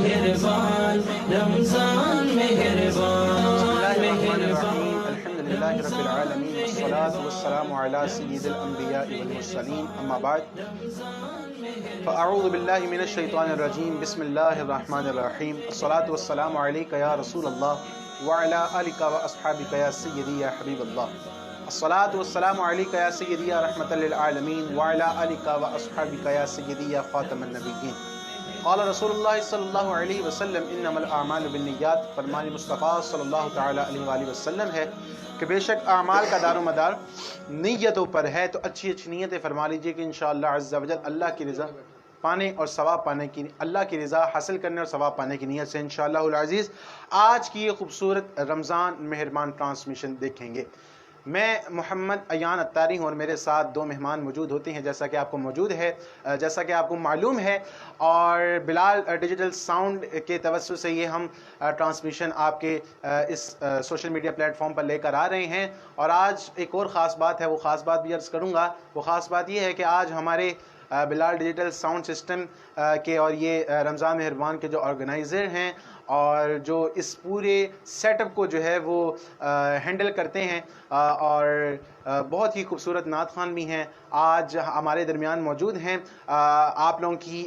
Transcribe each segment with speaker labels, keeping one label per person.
Speaker 1: مہربان رمضان مہربان مہربان.
Speaker 2: الحمد للہ رب العالمین والصلاة والسلام علی سید الانبیاء والمرسلین اما بعد فاعوذ باللہ من الشیطان الرجیم بسم اللہ الرحمن الرحیم الصلاة والسلام علیک یا رسول اللہ وعلی آلک واصحابک یا سیدی یا حبیب اللہ. الصلاة والسلام علیک یا سیدی یا رحمت للعالمین وعلی آلک واصحابک یا سیدی یا خاتم النبیین. قال رسول اللہ صلی اللہ علیہ وسلم انما الاعمال بالنیات. فرمان مصطفیٰ صلی اللہ تعالیٰ علیہ وآلہ وسلم ہے کہ بے شک اعمال کا دار و مدار نیتوں پر ہے. تو اچھی اچھی نیتیں فرما لیجئے کہ انشاءاللہ عز و جل اللہ کی رضا پانے اور ثواب پانے کی، اللہ کی رضا حاصل کرنے اور ثواب پانے کی نیت سے انشاءاللہ العزیز آج کی یہ خوبصورت رمضان مہربان ٹرانسمیشن دیکھیں گے. میں محمد ایان اتاری ہوں اور میرے ساتھ دو مہمان موجود ہوتے ہیں جیسا کہ آپ کو موجود ہے، جیسا کہ آپ کو معلوم ہے، اور بلال ڈیجیٹل ساؤنڈ کے توسط سے یہ ہم ٹرانسمیشن آپ کے اس سوشل میڈیا پلیٹ فارم پر لے کر آ رہے ہیں. اور آج ایک اور خاص بات ہے، وہ خاص بات بھی عرض کروں گا. وہ خاص بات یہ ہے کہ آج ہمارے بلال ڈیجیٹل ساؤنڈ سسٹم کے اور یہ رمضان مہربان کے جو آرگنائزر ہیں اور جو اس پورے سیٹ اپ کو جو ہے وہ ہینڈل کرتے ہیں اور بہت ہی خوبصورت نعت خوان بھی ہیں، آج ہمارے درمیان موجود ہیں. آپ لوگوں کی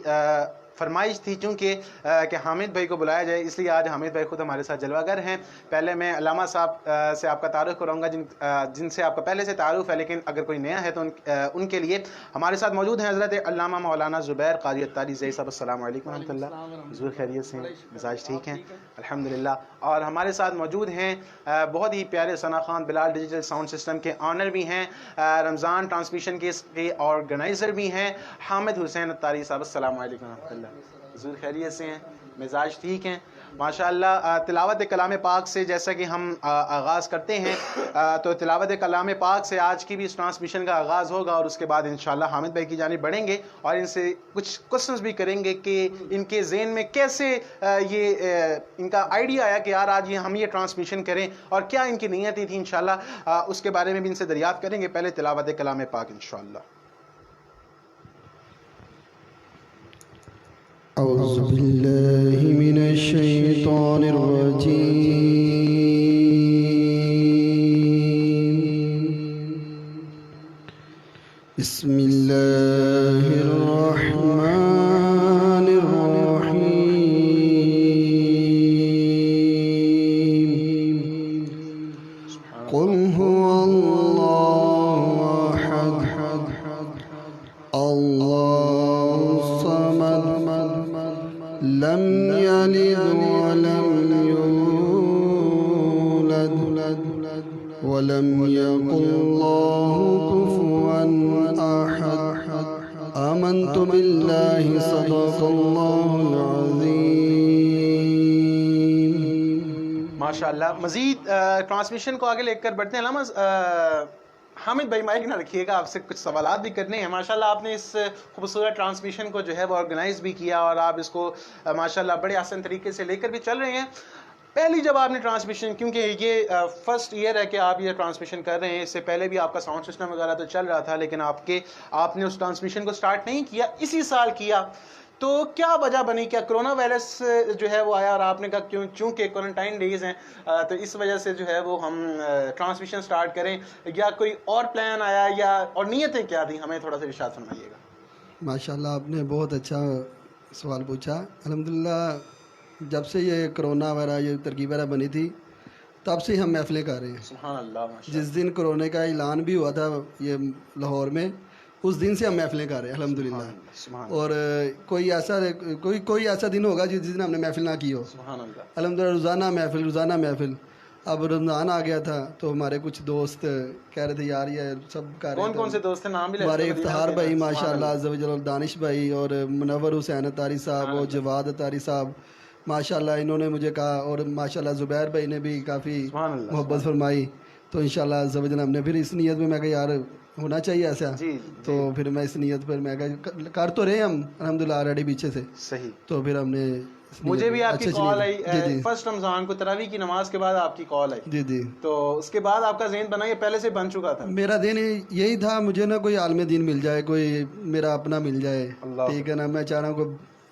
Speaker 2: فرمائش تھی چونکہ کہ حامد بھائی کو بلایا جائے، اس لیے آج حامد بھائی خود ہمارے ساتھ جلوہ گر ہیں. پہلے میں علامہ صاحب سے آپ کا تعارف کراؤں گا جن سے آپ کا پہلے سے تعارف ہے، لیکن اگر کوئی نیا ہے تو ان کے لیے ہمارے ساتھ موجود ہیں حضرت علامہ مولانا زبیر قاری اتاری زئی صاحب. السلام علیکم ورحمۃ اللہ. حضور خیریت سے ہیں؟ مزاج ٹھیک ہیں؟ الحمدللہ. اور ہمارے ساتھ موجود ہیں بہت ہی پیارے ثنا خان، بلال ڈیجیٹل ساؤنڈ سسٹم کے آنر بھی ہیں، رمضان ٹرانسمیشن کے آرگنائزر بھی ہیں، حامد حسین اتاری صاحب. السلام علیکم ورحمۃ اللہ. حضور خیریت سے ہیں؟ مزاج ٹھیک ہیں؟ ماشاءاللہ. تلاوت کلام پاک سے جیسا کہ ہم آغاز کرتے ہیں، تو تلاوت کلام پاک سے آج کی بھی اس ٹرانسمیشن کا آغاز ہوگا اور اس کے بعد انشاءاللہ حامد بھائی کی جانب بڑھیں گے اور ان سے کچھ کوسچنز بھی کریں گے کہ ان کے ذہن میں کیسے یہ ان کا آئیڈیا آیا کہ یار آج ہم یہ ٹرانسمیشن کریں اور کیا ان کی نیتیں تھیں. انشاءاللہ اس کے بارے میں بھی ان سے دریافت کریں گے. پہلے تلاوت کلام پاک انشاءاللہ.
Speaker 3: اعوذ باللہ من الشیطان الرجیم. بسم اللہ الرحمن الرحیم. قل هو اللہ احد اللہ الصمد لم يلد ولم يولد ولم يكن له كفوا أحد. آمنت بالله صدق الله العظيم.
Speaker 2: ماشاءاللہ. مزید ٹرانسمیشن کو آگے لے کر بڑھتے ہیں. علامہ حامد بھائی مائک نہ رکھیے گا، آپ سے کچھ سوالات بھی کرنے ہیں. ماشاءاللہ آپ نے اس خوبصورت ٹرانسمیشن کو جو ہے وہ آرگنائز بھی کیا اور آپ اس کو ماشاءاللہ بڑے آسان طریقے سے لے کر بھی چل رہے ہیں. پہلی جب آپ نے ٹرانسمیشن، کیونکہ یہ فرسٹ ایئر ہے کہ آپ یہ ٹرانسمیشن کر رہے ہیں، اس سے پہلے بھی آپ کا ساؤنڈ سسٹم وغیرہ تو چل رہا تھا، لیکن آپ نے اس ٹرانسمیشن کو سٹارٹ نہیں کیا، اسی سال کیا. تو کیا وجہ بنی؟ کیا کرونا وائرس جو ہے وہ آیا اور آپ نے کہا چونکہ کوارنٹائن ڈیز ہیں تو اس وجہ سے جو ہے وہ ہم ٹرانسمیشن سٹارٹ کریں، یا کوئی اور پلان آیا، یا اور نیتیں کیا تھیں؟ ہمیں تھوڑا سا ارشاد فرمائیے گا.
Speaker 3: ماشاءاللہ آپ نے بہت اچھا سوال پوچھا. الحمدللہ جب سے یہ کرونا وغیرہ یہ ترکیب وغیرہ بنی تھی تب سے ہم محفلیں کر رہے ہیں.
Speaker 2: سبحان اللہ.
Speaker 3: جس دن کرونے کا اعلان بھی ہوا تھا یہ لاہور میں، اس دن سے ہم محفلیں کر رہے ہیں الحمدللہ. اور کوئی ایسا دن ہوگا جس دن ہم نے محفل نہ کی ہو. الحمدللہ روزانہ محفل. اب رمضان آ گیا تھا تو ہمارے کچھ دوست کہہ رہے تھے یار یہ سب کر رہے ہیں.
Speaker 2: کون سے دوست ہیں؟ نام بھی
Speaker 3: ہمارے افتخار بھائی ماشاءاللہ عز و جل، دانش بھائی اور منور حسین اتاری صاحب اور جواد اتاری صاحب ماشاءاللہ انہوں نے مجھے کہا، اور ماشاءاللہ زبیر بھائی نے بھی کافی محبت فرمائی. تو انشاءاللہ عز و جل ہم نے پھر اس نیت میں کہا یار ہونا چاہیے ایسا. تو پھر میں اس نیت پر میں کہا کر تو رہے ہم الحمدللہ آلریڈی پیچھے سے.
Speaker 2: صحیح.
Speaker 3: تو پھر ہم نے
Speaker 2: مجھے بھی آپ کی کال آئی فرسٹ رمضان کو، تراویح کی نماز کے بعد آپ کی کال آئی. جی. تو اس کے بعد آپ کا ذہن بنا، یہ پہلے سے بن چکا تھا؟
Speaker 3: میرا ذہن یہی تھا، مجھے نا کوئی عالم دین مل جائے، کوئی میرا اپنا مل جائے. ٹھیک ہے نا. میں چاہ رہا ہوں کہ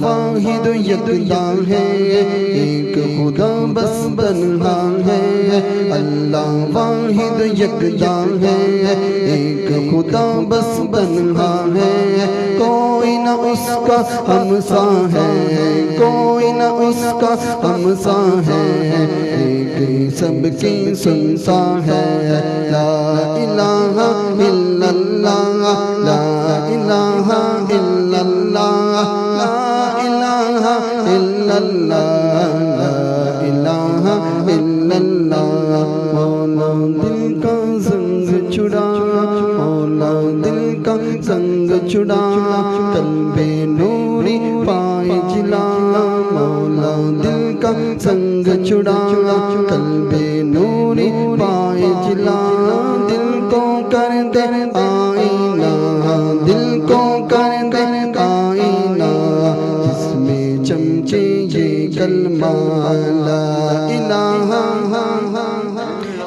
Speaker 3: واحد یکتا ہے ایک خدا بس تنہا ہے اللہ واحد یکتا ہے ایک خدا بس تنہا ہے کوئی نہ اس کا ہمسا ہے کوئی نہ اس کا ہمسا ہے ایک سب کی سنتا ہے لا الہ الا اللہ لا الہ الا اللہ لا الہ الا اللہ لا الہ الا اللہ مولا دل کا زنگ چھڑا مولا دل کا زنگ چھڑا قلب نوری پائے جلا مولا دل کا زنگ چھڑا قلب نوری پائے جلا دل کو کر دے آئینہ دل کو کر دے آئینہ جس میں چمچے یہ کلمہ لا الہ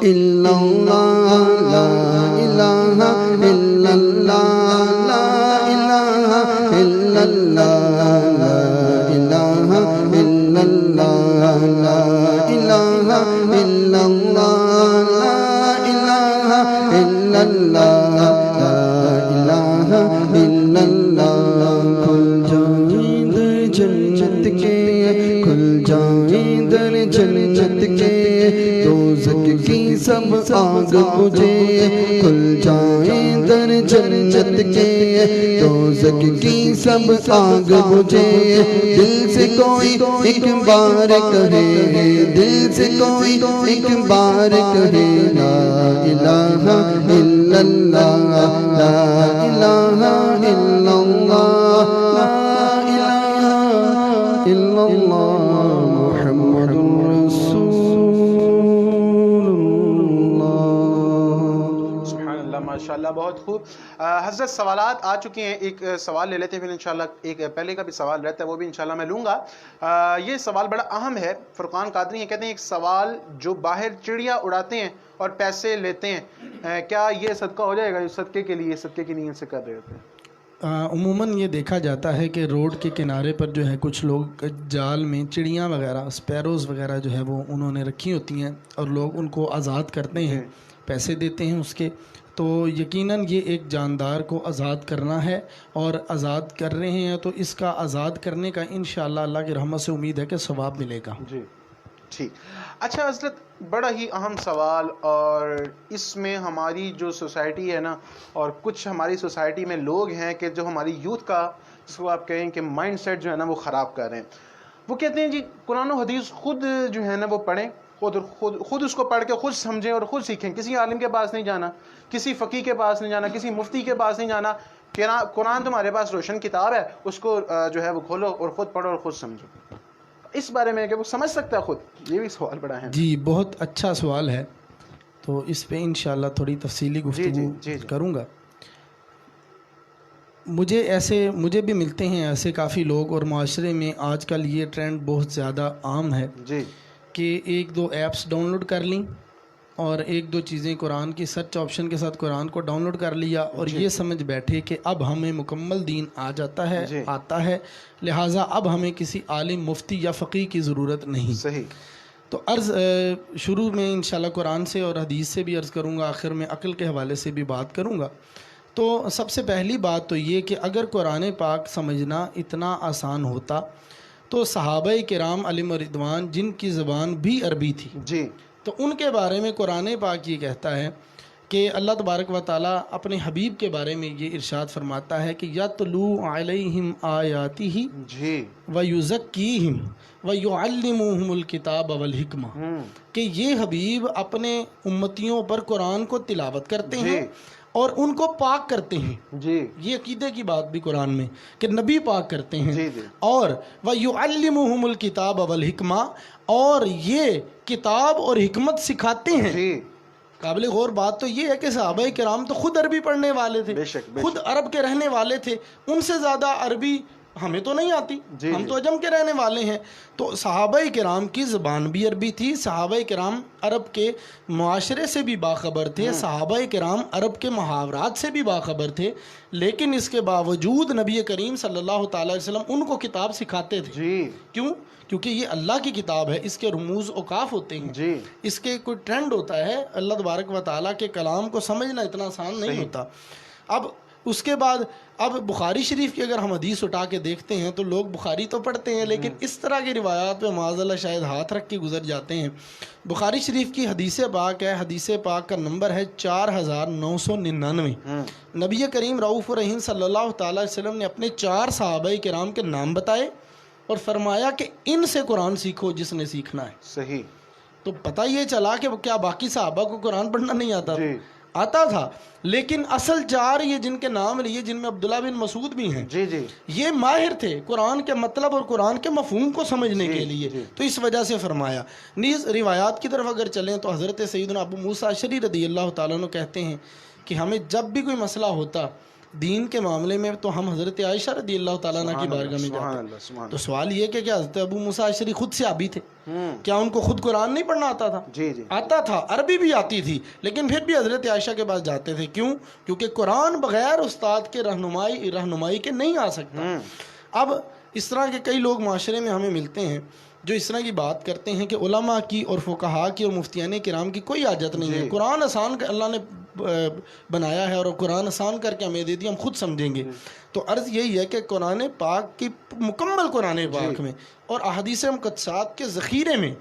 Speaker 3: الا اللہ لا الہ الا اللہ لا الہ الا اللہ لا الہ الا اللہ لا الہ الا اللہ لا الہ الا اللہ لا الہ الا اللہ کھل جائیں در جنت کے کھل جائیں در جنت کے دوزخ کی سب آگ بجھے کھل جائیں در جنت کے دوزخ کی سب آگ بجھے دل سے کوئی ایک بار کہے دل سے کوئی ایک بار کہے لا الہ الا اللہ لا الہ الا اللہ لا الہ الا اللہ محمد رسول اللہ
Speaker 2: سبحان اللہ ماشاءاللہ بہت خوب حضرت سوالات آ چکے ہیں ایک سوال لے لیتے ہیں پھر انشاءاللہ ایک پہلے کا بھی سوال رہتا ہے وہ بھی انشاءاللہ میں لوں گا یہ سوال بڑا اہم ہے فرقان قادری ہیں کہتے ہیں ایک سوال جو باہر چڑیا اڑاتے ہیں اور پیسے لیتے ہیں کیا یہ صدقہ ہو جائے گا جو صدقے کے لیے صدقے کی نیت سے کر رہے ہوتے ہیں
Speaker 4: عموماً یہ دیکھا جاتا ہے کہ روڈ کے کنارے پر جو ہے کچھ لوگ جال میں چڑیاں وغیرہ اسپیروز وغیرہ جو ہے وہ انہوں نے رکھی ہوتی ہیں اور لوگ ان کو آزاد کرتے ہیں پیسے دیتے ہیں اس کے تو یقیناً یہ ایک جاندار کو آزاد کرنا ہے اور آزاد کر رہے ہیں تو اس کا آزاد کرنے کا انشاءاللہ اللہ کی رحمت سے امید ہے کہ ثواب ملے گا
Speaker 2: جی ٹھیک اچھا حضرت بڑا ہی اہم سوال اور اس میں ہماری جو سوسائٹی ہے نا اور کچھ ہماری سوسائٹی میں لوگ ہیں کہ جو ہماری یوتھ کا جس کو آپ کہیں کہ مائنڈ سیٹ جو ہے نا وہ خراب کر رہے ہیں وہ کہتے ہیں جی قرآن و حدیث خود جو ہے نا وہ پڑھیں خود اس کو پڑھ کے خود سمجھیں اور خود سیکھیں کسی عالم کے پاس نہیں جانا کسی فقیہ کے پاس نہیں جانا کسی مفتی کے پاس نہیں جانا قرآن تمہارے پاس روشن کتاب ہے اس کو جو ہے وہ کھولو اور خود پڑھو اور خود سمجھو اس بارے میں کہ وہ سمجھ سکتا ہے خود یہ بھی سوال بڑا ہے
Speaker 4: جی بہت اچھا سوال ہے تو اس پہ انشاءاللہ تھوڑی تفصیلی گفتگو کروں گا مجھے بھی ملتے ہیں ایسے کافی لوگ اور معاشرے میں آج کل یہ ٹرینڈ بہت زیادہ عام ہے
Speaker 2: جی
Speaker 4: کہ ایک دو ایپس ڈاؤن لوڈ کر لیں اور ایک دو چیزیں قرآن کی سرچ آپشن کے ساتھ قرآن کو ڈاؤن لوڈ کر لیا اور یہ سمجھ بیٹھے کہ اب ہمیں مکمل دین آ جاتا ہے آتا ہے لہٰذا اب ہمیں کسی عالم مفتی یا فقیہ کی ضرورت نہیں
Speaker 2: صحیح
Speaker 4: تو عرض شروع میں انشاءاللہ قرآن سے اور حدیث سے بھی عرض کروں گا آخر میں عقل کے حوالے سے بھی بات کروں گا تو سب سے پہلی بات تو یہ کہ اگر قرآن پاک سمجھنا اتنا آسان ہوتا تو صحابہ کرام علیہم رضوان جن کی زبان بھی عربی تھی
Speaker 2: جی
Speaker 4: تو ان کے بارے میں قرآن پاک یہ کہتا ہے کہ اللہ تبارک و تعالیٰ اپنے حبیب کے بارے میں یہ ارشاد فرماتا ہے کہ یتلو علیہم آیاتہ ویزکیہم ویعلمہم الکتاب والحکمہ کہ یہ حبیب اپنے امتیوں پر قرآن کو تلاوت کرتے ہیں اور ان کو پاک کرتے ہیں
Speaker 2: جی
Speaker 4: یہ عقیدے کی بات بھی قرآن میں کہ نبی پاک کرتے ہیں اور وَيُعَلِّمُهُمُ الْكِتَابَ وَالْحِكْمَةَ اور یہ کتاب اور حکمت سکھاتے ہیں قابل غور بات تو یہ ہے کہ صحابہ کرام تو خود عربی پڑھنے والے تھے خود عرب کے رہنے والے تھے ان سے زیادہ عربی ہمیں تو نہیں آتی،
Speaker 2: جی
Speaker 4: ہم تو عجم کے رہنے والے ہیں. تو صحابہ کرام کی زبان بھی عربی تھی، صحابہ کرام عرب کے معاشرے سے بھی باخبر تھے، صحابہ کرام عرب کے محاورات سے بھی باخبر تھے، لیکن اس کے باوجود نبی کریم صلی اللہ تعالی علیہ وسلم ان کو کتاب سکھاتے تھے.
Speaker 2: جی
Speaker 4: کیوں؟ کیونکہ یہ اللہ کی کتاب ہے، اس کے رموز اوقاف ہوتے ہیں،
Speaker 2: جی
Speaker 4: اس کے کوئی ٹرینڈ ہوتا ہے. اللہ تبارک و تعالیٰ کے کلام کو سمجھنا اتنا آسان نہیں ہوتا. اب اس کے بعد اب بخاری شریف کی اگر ہم حدیث اٹھا کے دیکھتے ہیں تو لوگ بخاری تو پڑھتے ہیں لیکن اس طرح کی روایات پہ معاذ اللہ شاید ہاتھ رکھ کے گزر جاتے ہیں. بخاری شریف کی حدیث پاک ہے، حدیث پاک کا نمبر ہے 4999. نبی کریم رؤوف الرحیم صلی اللہ تعالی وسلم نے اپنے 4 صحابہ کرام کے نام بتائے اور فرمایا کہ ان سے قرآن سیکھو جس نے سیکھنا ہے.
Speaker 2: صحیح.
Speaker 4: تو پتہ یہ چلا کہ کیا باقی صحابہ کو قرآن پڑھنا نہیں آتا تھا؟
Speaker 2: جی
Speaker 4: آتا تھا، لیکن اصل 4 یہ جن کے نام لیے، جن میں عبداللہ بن مسعود بھی ہیں،
Speaker 2: جی جی
Speaker 4: یہ ماہر تھے قرآن کے مطلب اور قرآن کے مفہوم کو سمجھنے کے لیے.
Speaker 2: جی.
Speaker 4: تو اس وجہ سے فرمایا. نیز روایات کی طرف اگر چلیں تو حضرت سیدنا ابو موسیٰ اشعری رضی اللہ تعالیٰ عنہ کہتے ہیں کہ ہمیں جب بھی کوئی مسئلہ ہوتا دین کے معاملے میں تو ہم حضرت عائشہ رضی اللہ تعالیٰ عنہ کی بارگاہ میں جاتے. تو سوال یہ کہ کیا حضرت ابو موسیٰ اشعری خود صحابی تھے؟ کیا ان کو خود قرآن نہیں پڑھنا آتا تھا؟
Speaker 2: جی جی
Speaker 4: آتا تھا، عربی بھی آتی تھی، لیکن پھر بھی حضرت عائشہ کے پاس جاتے تھے. کیوں؟ کیونکہ قرآن بغیر استاد کے رہنمائی کے نہیں آ سکتا. اب اس طرح کے کئی لوگ معاشرے میں ہمیں ملتے ہیں جو اس طرح کی بات کرتے ہیں کہ علماء کی اور فقہاء کی اور مفتیان کرام کی کوئی حاجت نہیں ہے، قرآن آسان اللہ نے بنایا ہے اور قرآن آسان کر کے ہمیں دے دیا، ہم خود سمجھیں گے. تو عرض یہی ہے کہ قرآن پاک کی مکمل قرآن پاک میں اور احادیث مقدسات کے ذخیرے میں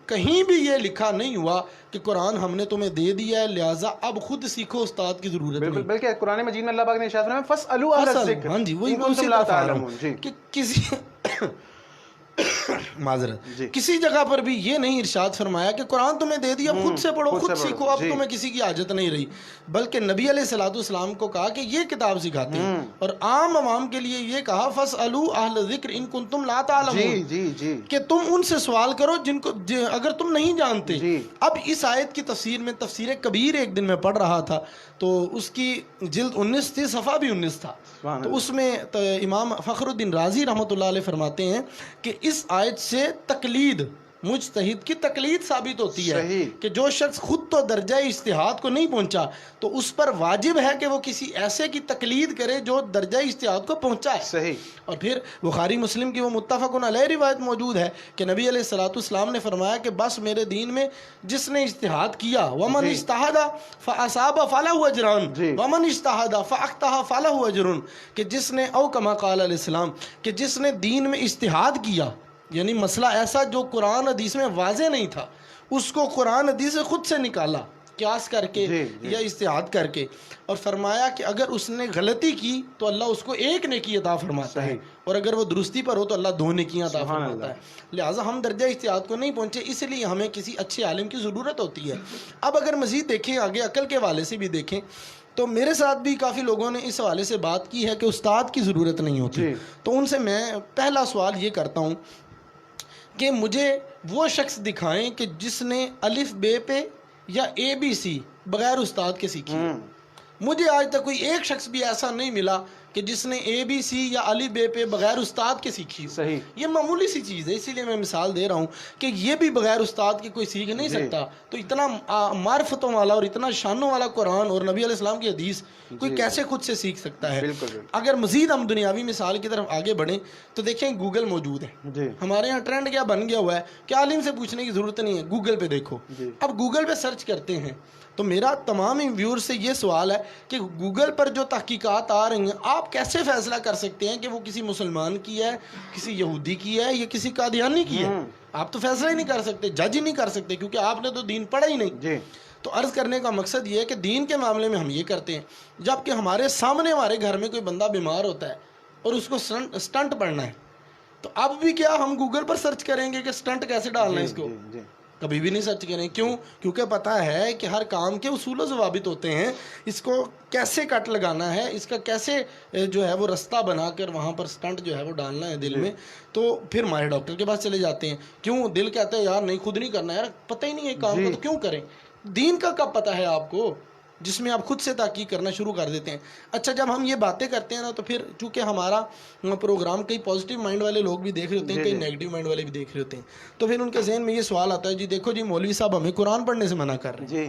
Speaker 4: کہیں بھی یہ لکھا نہیں ہوا کہ قرآن ہم نے تمہیں دے دیا ہے لہٰذا اب خود سیکھو، استاد کی ضرورت نہیں.
Speaker 2: بلکہ قرآن مجید میں اللہ پاک نے ارشاد فرمایا فَاسْأَلُوا أَهْلَ الذِّكْرِ
Speaker 4: ہاں جی، وہی
Speaker 2: إِن كُنتُمْ لَا تَعْلَمُونَ.
Speaker 4: کہ کسی معذرت کسی جگہ پر بھی یہ نہیں ارشاد فرمایا کہ قرآن تمہیں دے دیا خود سے پڑھو، خود سیکھو، اب تمہیں کسی کی حاجت نہیں رہی، بلکہ نبی علیہ الصلوۃ والسلام کو کہا کہ یہ کتاب سکھاتے ہیں اور عام عوام کے لیے یہ کہا فَاسْأَلُوا أَهْلَ الذِّكْرِ إِن كُنتُمْ لَا تَعْلَمُونَ.
Speaker 2: جی جی
Speaker 4: کہ تم ان سے سوال کرو جن کو اگر تم نہیں جانتے. اب اس آیت کی تفسیر میں تفسیر کبیر ایک دن میں پڑھ رہا تھا تو اس کی جلد 19 تھی، صفحہ بھی 19 تھا. تو اس میں امام فخر الدین رازی رحمۃ اللہ علیہ فرماتے ہیں کہ اس آیت سے تقلید، مجتہد کی تقلید ثابت ہوتی ہے کہ جو شخص خود تو درجہ اجتہاد کو نہیں پہنچا تو اس پر واجب ہے کہ وہ کسی ایسے کی تقلید کرے جو درجہ اجتہاد کو پہنچا ہے.
Speaker 2: صحیح. اور
Speaker 4: پھر بخاری مسلم کی وہ متفق علیہ روایت موجود ہے کہ نبی علیہ الصلوۃ والسلام نے فرمایا کہ بس میرے دین میں جس نے اجتہاد کیا ومن اجتہد فاصاب فلہ اجران ومن اجتہد فاخطأ فلہ اجر، کہ جس نے او کما قال علیہ السلام کہ جس نے دین میں اجتہاد کیا، یعنی مسئلہ ایسا جو قرآن حدیث میں واضح نہیں تھا اس کو قرآن حدیث سے خود سے نکالا قیاس کر کے یا اجتہاد کر کے، اور فرمایا کہ اگر اس نے غلطی کی تو اللہ اس کو 1 نیکی عطا فرماتا ہے اور اگر وہ درستی پر ہو تو اللہ 2 نیکیاں عطا فرماتا ہے. لہٰذا ہم درجہ اجتہاد کو نہیں پہنچے، اس لیے ہمیں کسی اچھے عالم کی ضرورت ہوتی ہے. اب اگر مزید دیکھیں آگے عقل کے حوالے سے بھی دیکھیں تو میرے ساتھ بھی کافی لوگوں نے اس حوالے سے بات کی ہے کہ استاد کی ضرورت نہیں ہوتی. تو ان سے میں پہلا سوال یہ کرتا ہوں کہ مجھے وہ شخص دکھائیں کہ جس نے الف بے پہ یا ABC بغیر استاد کے سیکھی. مجھے آج تک کوئی ایک شخص بھی ایسا نہیں ملا کہ جس نے ABC یا الف بے پہ بغیر استاد کے سیکھی ہو.
Speaker 2: صحیح.
Speaker 4: یہ معمولی سی چیز ہے، اسی لیے میں مثال دے رہا ہوں کہ یہ بھی بغیر استاد کے کوئی سیکھ نہیں سکتا. تو اتنا معرفتوں والا اور اتنا شانوں والا قرآن اور نبی علیہ السلام کی حدیث کوئی کیسے خود سے سیکھ سکتا ہے؟ اگر مزید ہم دنیاوی مثال کی طرف آگے بڑھیں تو دیکھیں گوگل موجود ہے. ہمارے یہاں ٹرینڈ کیا بن گیا ہوا ہے کہ عالم سے پوچھنے کی ضرورت نہیں ہے، گوگل پہ دیکھو. اب گوگل پہ سرچ کرتے ہیں تو میرا تمام ویور سے یہ سوال ہے کہ گوگل پر جو تحقیقات آ رہی ہیں آپ کیسے فیصلہ کر سکتے ہیں کہ وہ کسی مسلمان کی ہے، کسی یہودی کی ہے یا کسی قادیانی کی ہے؟ آپ تو فیصلہ ہی نہیں کر سکتے، جج ہی نہیں کر سکتے، کیونکہ آپ نے تو دین پڑھا ہی نہیں. تو عرض کرنے کا مقصد یہ ہے کہ دین کے معاملے میں ہم یہ کرتے ہیں جبکہ ہمارے سامنے ہمارے گھر میں کوئی بندہ بیمار ہوتا ہے اور اس کو سٹنٹ پڑھنا ہے تو اب بھی کیا ہم گوگل پر سرچ کریں گے کہ سٹنٹ کیسے ڈالنا ہے اس کو؟ کبھی بھی نہیں سرچ کریں. کیوں؟ کیونکہ پتہ ہے کہ ہر کام کے اصول و ضوابط ہوتے ہیں، اس کو کیسے کٹ لگانا ہے، اس کا کیسے جو ہے وہ رستہ بنا کر وہاں پر سٹنٹ جو ہے وہ ڈالنا ہے دل میں. تو پھر ماہر ڈاکٹر کے پاس چلے جاتے ہیں. کیوں؟ دل کہتا ہے یار نہیں خود نہیں کرنا، یار پتہ ہی نہیں ہے کام کو تو کیوں کریں. دین کا کب پتہ ہے آپ کو؟ جس میں آپ خود سے تحقیق کرنا شروع کر دیتے ہیں. اچھا جب ہم یہ باتیں کرتے ہیں نا تو پھر چونکہ ہمارا پروگرام کئی پازیٹیو مائنڈ والے لوگ بھی دیکھ رہے ہوتے ہیں, کئی نیگیٹو مائنڈ والے بھی دیکھ رہے ہوتے ہیں, تو پھر ان کے ذہن میں یہ سوال آتا ہے جی دیکھو جی مولوی صاحب ہمیں قرآن پڑھنے سے منع کر رہے ہیں.
Speaker 2: جی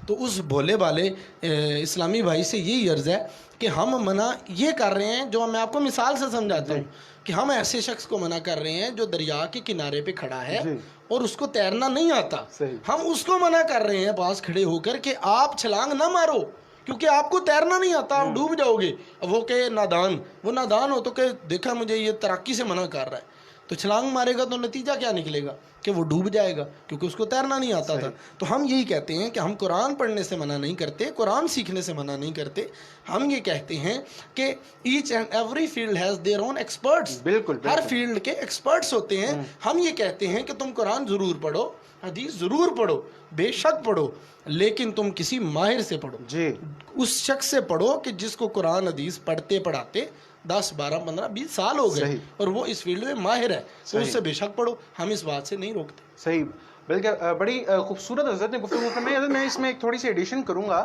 Speaker 4: تو اس بھولے والے اسلامی بھائی سے یہی عرض ہے کہ ہم منع یہ کر رہے ہیں, جو میں آپ کو مثال سے سمجھاتا ہوں, کہ ہم ایسے شخص کو منع کر رہے ہیں جو دریا کے کنارے پہ کھڑا ہے اور اس کو تیرنا نہیں آتا. ہم اس کو منع کر رہے ہیں پاس کھڑے ہو کر کہ آپ چھلانگ نہ مارو کیونکہ آپ کو تیرنا نہیں آتا, آپ ڈوب جاؤ گے. وہ کہ نادان, وہ نادان ہو تو کہ دیکھا مجھے یہ تیراکی سے منع کر رہا ہے, تو چھلانگ مارے گا تو نتیجہ کیا نکلے گا کہ وہ ڈوب جائے گا کیونکہ اس کو تیرنا نہیں آتا تھا. تو ہم یہی کہتے ہیں کہ ہم قرآن پڑھنے سے منع نہیں کرتے, قرآن سیکھنے سے منع نہیں کرتے. ہم یہ کہتے ہیں کہ each and every field has their own experts.
Speaker 2: بالکل
Speaker 4: ہر فیلڈ کے ایکسپرٹس ہوتے ہیں. ہم یہ کہتے ہیں کہ تم قرآن ضرور پڑھو, حدیث ضرور پڑھو, بے شک پڑھو, لیکن تم کسی ماہر سے پڑھو.
Speaker 2: جی
Speaker 4: اس شخص سے پڑھو کہ جس کو قرآن حدیث پڑھتے پڑھاتے 10 12 15 20 سال ہو گئے اور وہ اس فیلڈ میں ماہر ہے, تو اس سے بے شک پڑھو. ہم اس بات سے نہیں روکتے.
Speaker 2: صحیح, بلکہ بڑی خوبصورت حضرت نے گفتگو فرمائی. حضرت میں اس میں ایک تھوڑی سی ایڈیشن کروں گا.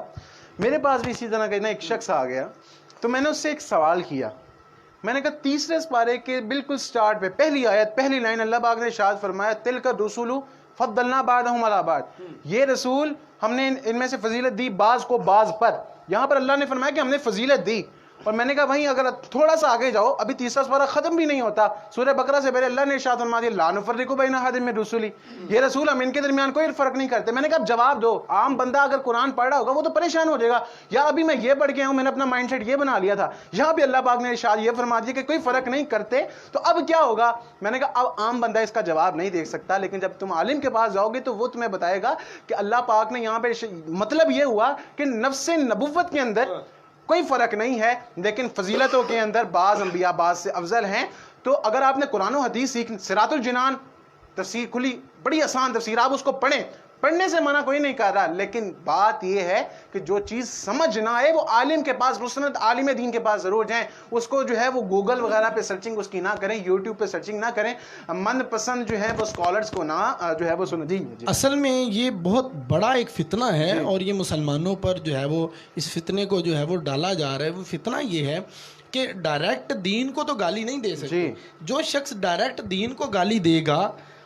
Speaker 2: میرے پاس بھی اسی طرح کا ایک شخص آ گیا, تو میں نے اس سے ایک سوال کیا. میں نے کہا تیسرے سپارے کے بالکل سٹارٹ پہ پہلی آیت پہلی لائن اللہ پاک نے ارشاد فرمایا تلک الرسول فضلنا بعضهم علی بعض, یہ رسول ہم نے ان میں سے فضیلت دی بعض کو بعض پر. یہاں پر اللہ نے فرمایا کہ ہم نے فضیلت دی. اور میں نے کہا بھائی اگر تھوڑا سا آگے جاؤ, ابھی تیسرا سپارہ ختم بھی نہیں ہوتا, سورہ بقرہ سے پہلے اللہ نے ارشاد فرما دیا لا نفرق بین احد من رسلی, یہ رسول ہم ان کے درمیان کوئی فرق نہیں کرتے. میں نے کہا جواب دو, عام بندہ اگر قرآن پڑھ رہا ہوگا وہ تو پریشان ہو جائے گا, یا ابھی میں یہ پڑھ کے ہوں, میں نے اپنا مائنڈ سیٹ یہ بنا لیا تھا, یہاں بھی اللہ پاک نے ارشاد یہ فرما دیا کہ کوئی فرق نہیں کرتے, تو اب کیا ہوگا. میں نے کہا اب عام بندہ اس کا جواب نہیں دیکھ سکتا, لیکن جب تم عالم کے پاس جاؤ گے تو وہ تمہیں بتائے گا کہ اللہ پاک نے یہاں پہ مطلب یہ ہوا کہ نفس نبوت کے اندر کوئی فرق نہیں ہے, لیکن فضیلتوں کے اندر بعض انبیاء بعض سے افضل ہیں. تو اگر آپ نے قرآن و حدیث سیکھ, صراط الجنان تفسیر کھلی, بڑی آسان تفسیر, آپ اس کو پڑھیں, پڑھنے سے منع کوئی نہیں کر رہا, لیکن بات یہ ہے کہ جو چیز سمجھ نہ آئے وہ عالم کے پاس, مسند عالم دین کے پاس ضرور جائیں. اس کو جو ہے وہ گوگل وغیرہ پہ سرچنگ اس کی نہ کریں, یوٹیوب پہ سرچنگ نہ کریں, من پسند جو ہے وہ اسکالرس کو نہ جو ہے وہ سنیں. جی
Speaker 4: اصل میں یہ بہت بڑا ایک فتنہ ہے, اور یہ مسلمانوں پر جو ہے وہ اس فتنے کو جو ہے وہ ڈالا جا رہا ہے. وہ فتنہ یہ ہے کہ ڈائریکٹ دین کو تو گالی نہیں دے سکتے. جو شخص ڈائریکٹ دین کو گالی دے گا,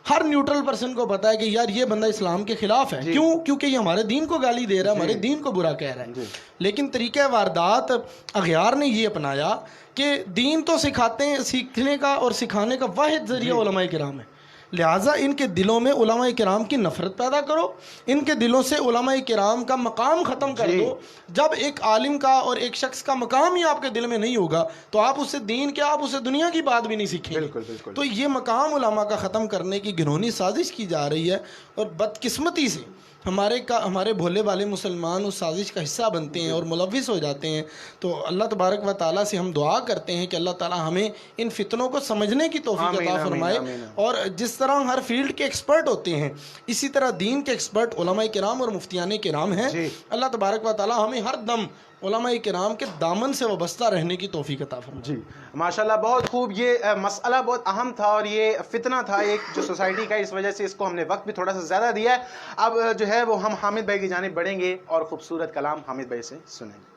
Speaker 4: ہر نیوٹرل پرسن کو پتا ہے کہ یار یہ بندہ اسلام کے خلاف ہے. کیوں؟ کیونکہ یہ ہمارے دین کو گالی دے رہا ہے, ہمارے دین کو برا کہہ رہا ہے. لیکن طریقہ واردات اغیار نے یہ اپنایا کہ دین تو سکھاتے ہیں, سیکھنے کا اور سکھانے کا واحد ذریعہ علماء کرام ہے. لہٰذا ان کے دلوں میں علماء کرام کی نفرت پیدا کرو, ان کے دلوں سے علماء کرام کا مقام ختم کر دو. جب ایک عالم کا اور ایک شخص کا مقام ہی آپ کے دل میں نہیں ہوگا تو آپ اسے دین کیا, آپ اسے دنیا کی بات بھی نہیں سیکھیں گے. تو یہ مقام علماء کا ختم کرنے کی گھنونی سازش کی جا رہی ہے, اور بدقسمتی سے ہمارے بھولے والے مسلمان اس سازش کا حصہ بنتے ہیں اور ملوث ہو جاتے ہیں. تو اللہ تبارک و تعالیٰ سے ہم دعا کرتے ہیں کہ اللہ تعالیٰ ہمیں ان فتنوں کو سمجھنے کی توفیق عطا فرمائے. اور جس طرح ہر فیلڈ کے ایکسپرٹ ہوتے ہیں, اسی طرح دین کے ایکسپرٹ علماء کرام اور مفتیان کرام ہیں. اللہ تبارک و تعالیٰ ہمیں ہر دم علماء کرام کے دامن سے وابستہ رہنے کی توفیق عطا فرمائے.
Speaker 2: جی ماشاءاللہ بہت خوب. یہ مسئلہ بہت اہم تھا اور یہ فتنہ تھا ایک جو سوسائٹی کا, اس وجہ سے اس کو ہم نے وقت بھی تھوڑا سا زیادہ دیا ہے. اب جو ہے وہ ہم حامد بھائی کی جانب بڑھیں گے اور خوبصورت کلام حامد بھائی سے سنیں گے.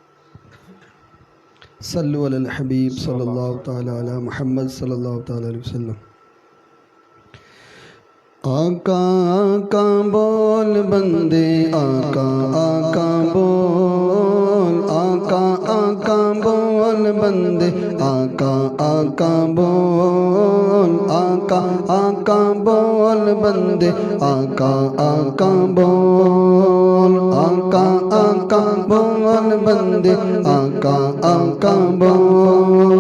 Speaker 3: صلو علی الحبیب صلی اللہ تعالی علی محمد صلی اللہ تعالی علیہ وسلم. آقا آقا بول بندے, آقا آقا بول, آقا آقا بول بندے, آقا آقا بول, آقا آقا بول بندے, آقا آقا بول, آقا آقا بول بندے, آقا آقا بول.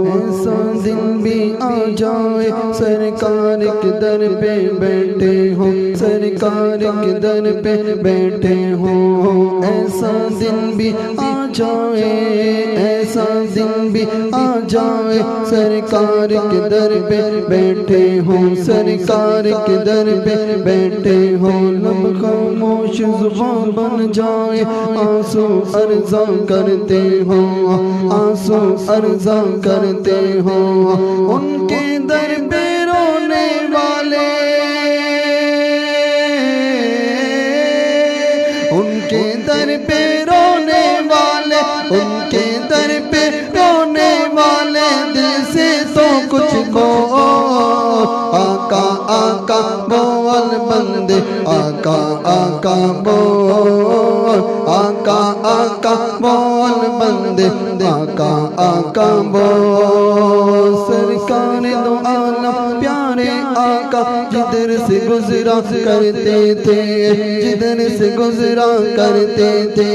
Speaker 3: ایسا دن بھی آ جائے سرکار کے در پہ بیٹھے ہوں, سرکار کے در پہ بیٹھے ہوں. ایسا دن بھی آ جائے, ایسا دن بھی آ جائے سرکار کے در پہ بیٹھے ہوں, سرکار کے در پہ بیٹھے ہوں. لب خاموش زبان بن جائے, آنسو عرضہ کرتے ہوں, آنسو عرضہ کرتے ہوں. ان کے در پہ رونے والے, ان کے در پہ ان کے در پہ رونے والے دل سے تو کچھ بول آقا آقا بول بندے آقا آقا بول آقا آقا بول بندے آقا آقا بول سرکار دو عالم پیارے آقا جدھر سے گزرا کرتے تھے جدھر سے گزرا کرتے تھے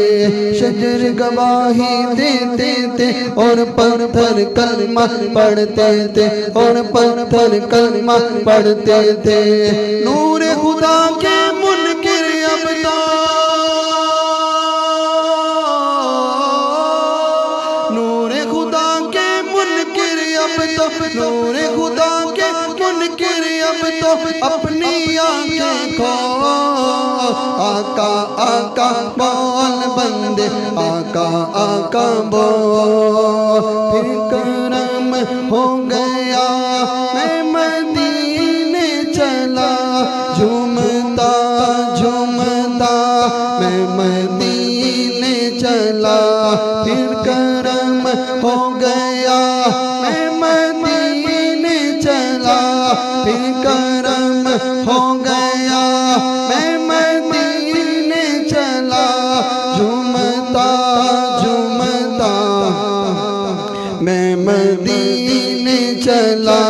Speaker 3: شجر گواہی دیتے تھے اور پتھر کلمہ پڑھتے تھے اور پتھر کلمہ پڑھتے تھے نور خدا کے منکر ابدار نور خدا کے منکر اب تو نور خدا کے منکر اب تو اپنی آنکھیں کھول آقا آقا بول بندے آقا آقا بول پھر کرم ہو گیا میں مدینے چلا جھومتا جھومتا میں مدینے چلا پھر کرم ہو گیا میں مدینے چلا پھر کرم ہو گیا میں مدینے چلا جھومتا جھومتا میں مدینے چلا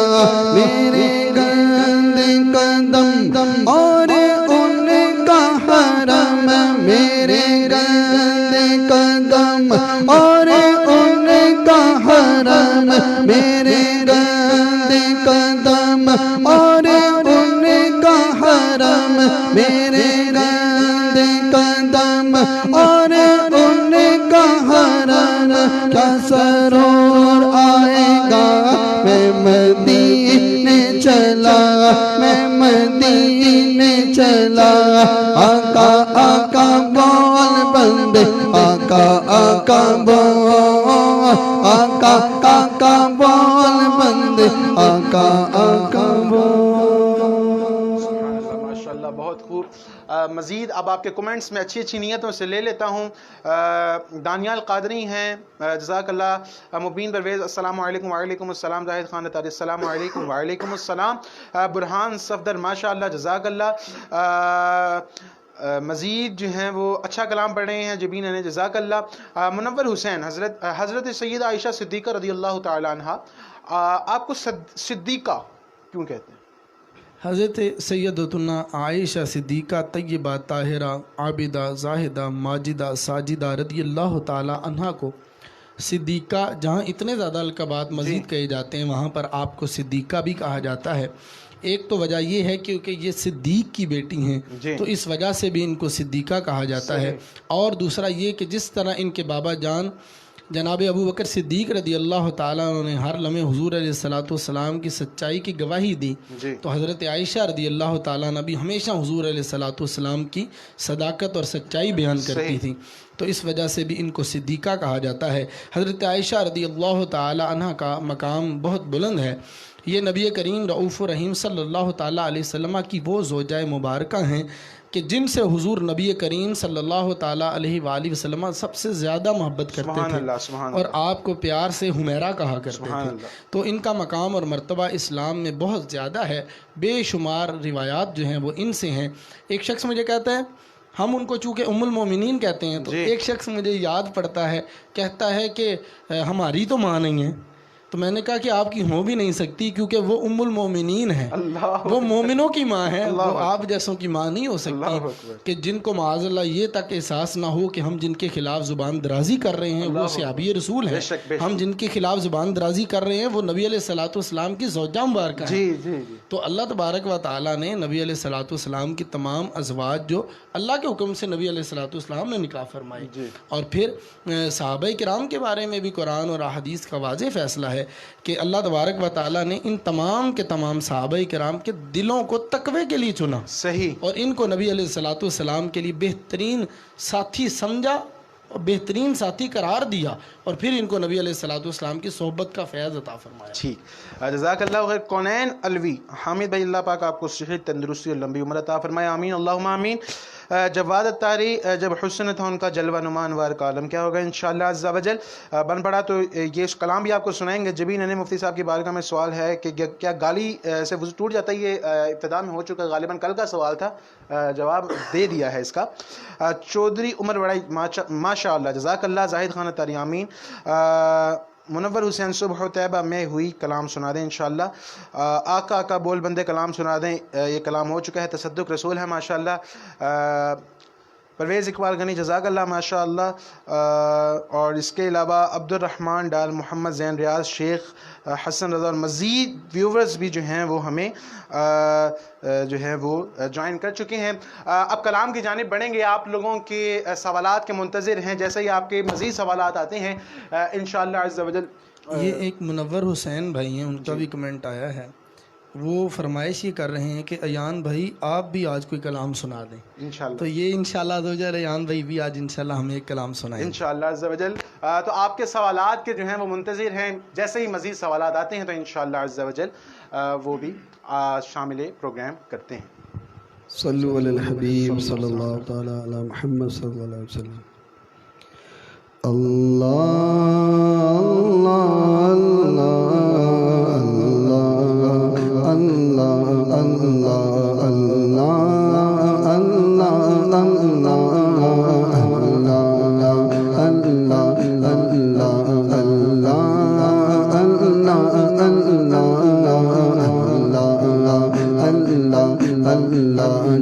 Speaker 3: میرے گندے قدم اور ان کا حرم میرے گندے قدم اور ان کا حرم میرے گندے قدم اور ان کا حرم میرے گندے قدم اور ان کا حرم کیا سرور آئے گا میں مدینے چلا میں مدینے چلا آقا آقا بول بندے آقا آقا بول آقا آقا بول بندے آقا آقا بول
Speaker 2: ماشاءاللہ بہت خوب مزید اب آپ کے کمنٹس میں اچھی اچھی نیتوں سے لے لیتا ہوں دانیال قادری ہیں جزاک اللہ مبین پرویز السلام علیکم وعلیکم السلام زاہد خان تاری السلام علیکم وعلیکم السلام برہان صفدر ماشاءاللہ جزاک اللہ مزید جو ہیں وہ اچھا کلام پڑھ رہے ہیں جبین نے جزاک اللہ منور حسین حضرت سیدہ عائشہ صدیقہ رضی اللہ تعالی عنہ آپ کو صدیقہ کیوں کہتے ہیں؟
Speaker 4: حضرت سیدتنا عائشہ صدیقہ طیبہ طاہرہ عابدہ زاہدہ ماجدہ ساجدہ رضی اللہ تعالی عنہ کو صدیقہ جہاں اتنے زیادہ القابات مزید کہے جاتے ہیں وہاں پر آپ کو صدیقہ بھی کہا جاتا ہے. ایک تو وجہ یہ ہے کیونکہ یہ صدیق کی بیٹی ہیں تو اس وجہ سے بھی ان کو صدیقہ کہا جاتا ہے. اور دوسرا یہ کہ جس طرح ان کے بابا جان جناب ابو بکر صدیق رضی اللہ تعالیٰ عنہ نے ہر لمحے حضور علیہ السلام کی سچائی کی گواہی دی تو حضرت عائشہ رضی اللہ تعالیٰ عنہ بھی ہمیشہ حضور علیہ السلام کی صداقت اور سچائی بیان کرتی تھی تو اس وجہ سے بھی ان کو صدیقہ کہا جاتا ہے. حضرت عائشہ رضی اللہ تعالیٰ عنہ کا مقام بہت بلند ہے. یہ نبی کریم رؤوف الرحیم صلی اللہ تعالیٰ علیہ وسلم کی وہ زوجہ مبارکہ ہیں کہ جن سے حضور نبی کریم صلی اللہ تعالیٰ علیہ وآلہ وسلم سب سے زیادہ محبت کرتے تھے اور آپ کو پیار سے حمیرہ کہا کرتے تھے. تو ان کا مقام اور مرتبہ اسلام میں بہت زیادہ ہے. بے شمار روایات جو ہیں وہ ان سے ہیں. ایک شخص مجھے کہتا ہے ہم ان کو چونکہ ام المومنین کہتے ہیں تو ایک شخص مجھے یاد پڑتا ہے کہتا ہے کہ ہماری تو ماں نہیں ہے. تو میں نے کہا کہ آپ کی ہو بھی نہیں سکتی کیونکہ وہ ام المومنین ہے وہ مومنوں کی ماں ہے وہ آپ جیسوں کی ماں نہیں ہو سکتی کہ جن کو معاذ اللہ یہ تک احساس نہ ہو کہ ہم جن کے خلاف زبان درازی کر رہے ہیں وہ صحابی رسول ہیں ہم جن کے خلاف زبان درازی کر رہے ہیں وہ نبی علیہ السلام کی زوجہ مبارکہ ہیں. تو اللہ تبارک و تعالیٰ نے نبی علیہ السلام کی تمام ازواج جو اللہ کے حکم سے نبی علیہ السلام نے نکاح فرمائی اور پھر صحابہ کرام کے بارے میں بھی قرآن اور احادیث کا واضح فیصلہ ہے کہ اللہ تبارک و تعالیٰ نے ان تمام کے تمام صحابہ کرام کے دلوں کو تقوی کے لیے چنا اور ان کو نبی علیہ السلام کے لیے بہترین ساتھی سمجھا اور بہترین ساتھی قرار دیا اور پھر ان کو نبی علیہ السلام کی صحبت کا فیض عطا فرمایا.
Speaker 2: ٹھیک جزاک اللہ خیر. کونین الوی حامد بھائی اللہ پاک آپ کو صحت تندرستی اور لمبی عمر عطا فرمائے آمین اللہم آمین. جواد اتاری جب حسن تھا ان کا جلوہ نما انوار کا عالم کیا ہوگا انشاءاللہ عز و جل. بن پڑا تو یہ کلام بھی آپ کو سنائیں گے. جبین ننے مفتی صاحب کی بارگاہ میں سوال ہے کہ کیا گالی سے وضو ٹوٹ جاتا ہے؟ یہ ابتدا میں ہو چکا، غالباً کل کا سوال تھا، جواب دے دیا ہے اس کا. چودھری عمر بڑائی ماشاء اللہ جزاک اللہ. زاہد خان اتاری آمین. منور حسین صبح و طیبہ میں ہوئی کلام سنا دیں انشاءاللہ. آقا آقا بول بندے کلام سنا دیں، یہ کلام ہو چکا ہے. تصدق رسول ہے ماشاءاللہ. پرویز اقبال غنی جزاک اللہ ماشاء اللہ. اور اس کے علاوہ عبد الرحمن ڈال، محمد زین ریاض، شیخ حسن رضا اور مزید ویورز بھی جو ہیں وہ ہمیں جو ہے وہ جوائن کر چکے ہیں. اب کلام کی جانب بڑھیں گے. آپ لوگوں کے سوالات کے منتظر ہیں. جیسے ہی آپ کے مزید سوالات آتے ہیں انشاءاللہ عز و جل.
Speaker 4: یہ ایک منور حسین بھائی ہیں، ان کا بھی کمنٹ آیا ہے. وہ فرمائش یہ کر رہے ہیں کہ ایان بھائی آپ بھی آج کوئی کلام سنا دیں
Speaker 2: انشاءاللہ.
Speaker 4: تو یہ انشاءاللہ عز و جل ایان بھائی بھی آج انشاءاللہ ہمیں ایک کلام سنائیں
Speaker 2: انشاءاللہ عز و جل. تو آپ کے سوالات کے جو ہیں وہ منتظر ہیں. جیسے ہی مزید سوالات آتے ہیں تو انشاءاللہ عز و جل وہ بھی شامل پروگرام کرتے ہیں.
Speaker 3: صلو علی الحبیب صلی اللہ تعالی علی محمد صلی اللہ علیہ وسلم. اللہ اللہ اللہ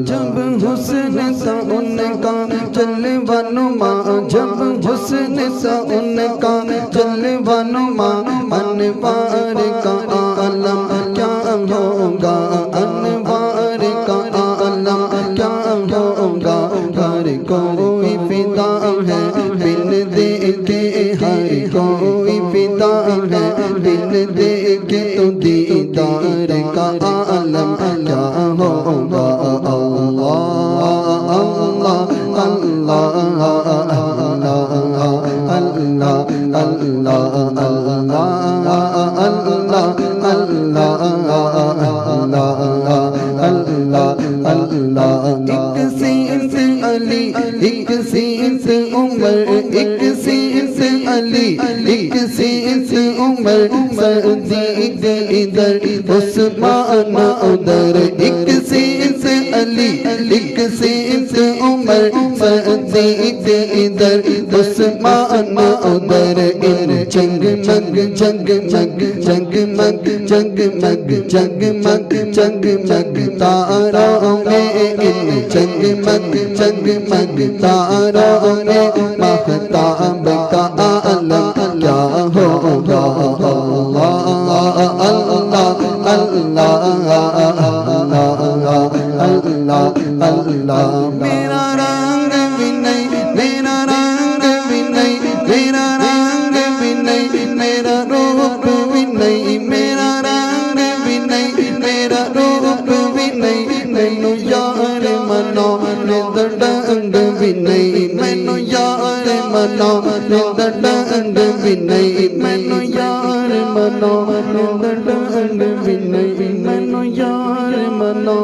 Speaker 3: جب حسن سا ان کا جلوہ نما، جب حسن سا ان کا جلوہ نما، انوار کا عالم کیا ہوگا، انوار کا عالم کیا ہوگا. ہر کوئی فدا ہے بن دیکھے، ہر کوئی فدا ہے بن دیکھے تو دیدار کا عالم کیا ہوگا. ایک سینس علی، ایک سینس عمر، ایک سینس علی، ایک سینس عمر، صدیق ادھر عثمان ادھر. ایک سینس علی، ایک سینس عمر، صدیق ادھر عثمان ادھر. جنگ مگ جنگ مگ جنگ مگ جنگ مگ جنگ مگ جنگ مگ تاروں میں، جنگ مگ جنگ مگ تاروں میں ماہتاب کا عالم کیا ہوگا. اللہ اللہ میرا رنگ بھی نہیں، میرا رنگ بھی نہیں، میرا رنگ بھی نہیں، میرا روپ بھی نہیں، میرا رنگ بھی نہیں، میرا روپ بھی نہیں. مینو یار منو ڈنگ بھی نہیں، مینو یار منو ڈنگ بھی نہیں، مینو یار منو ڈنگ بھی نہیں، مینو یار منو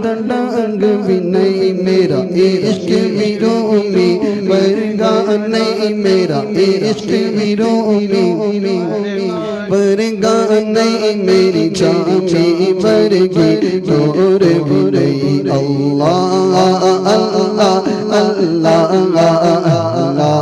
Speaker 3: ڈنگ بھی نہیں. میرا عشق بھی رومی ورگا نہیں، میرا عشق بھی رومی ورگا نہیں، میری جامی ورگی نور بھی نہیں. اللہ اللہ اللہ اللہ اللہ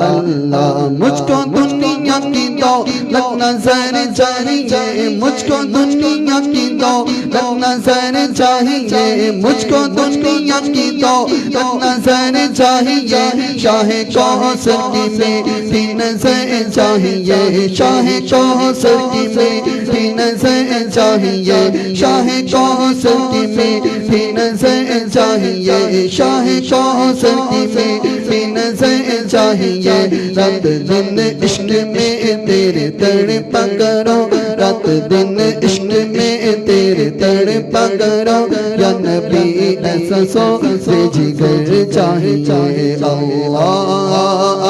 Speaker 3: اللہ. مجھ کو دنیا کی دولت نظر چاہیے، مجھ کو دنیا کی دولت نظر چاہیے، مجھ کو دنیا کی دولت نظر چاہیے. شاہ کوثر کی میری نظر چاہیے، شاہ کوثر کی میری نظر چاہیے، شاہ کوثر کی میری نظر چاہیے، شاہ کوثر کی میری نظر چاہیے. رات دن عشق میں تیرے تڑپا کرو، رات دن عشق میں تیرے تڑپا کرو. یا نبی ایسا سو سے جگر چاہیے. اللہ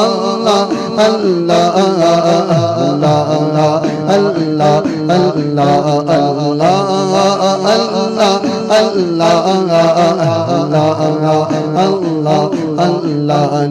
Speaker 3: اللہ اللہ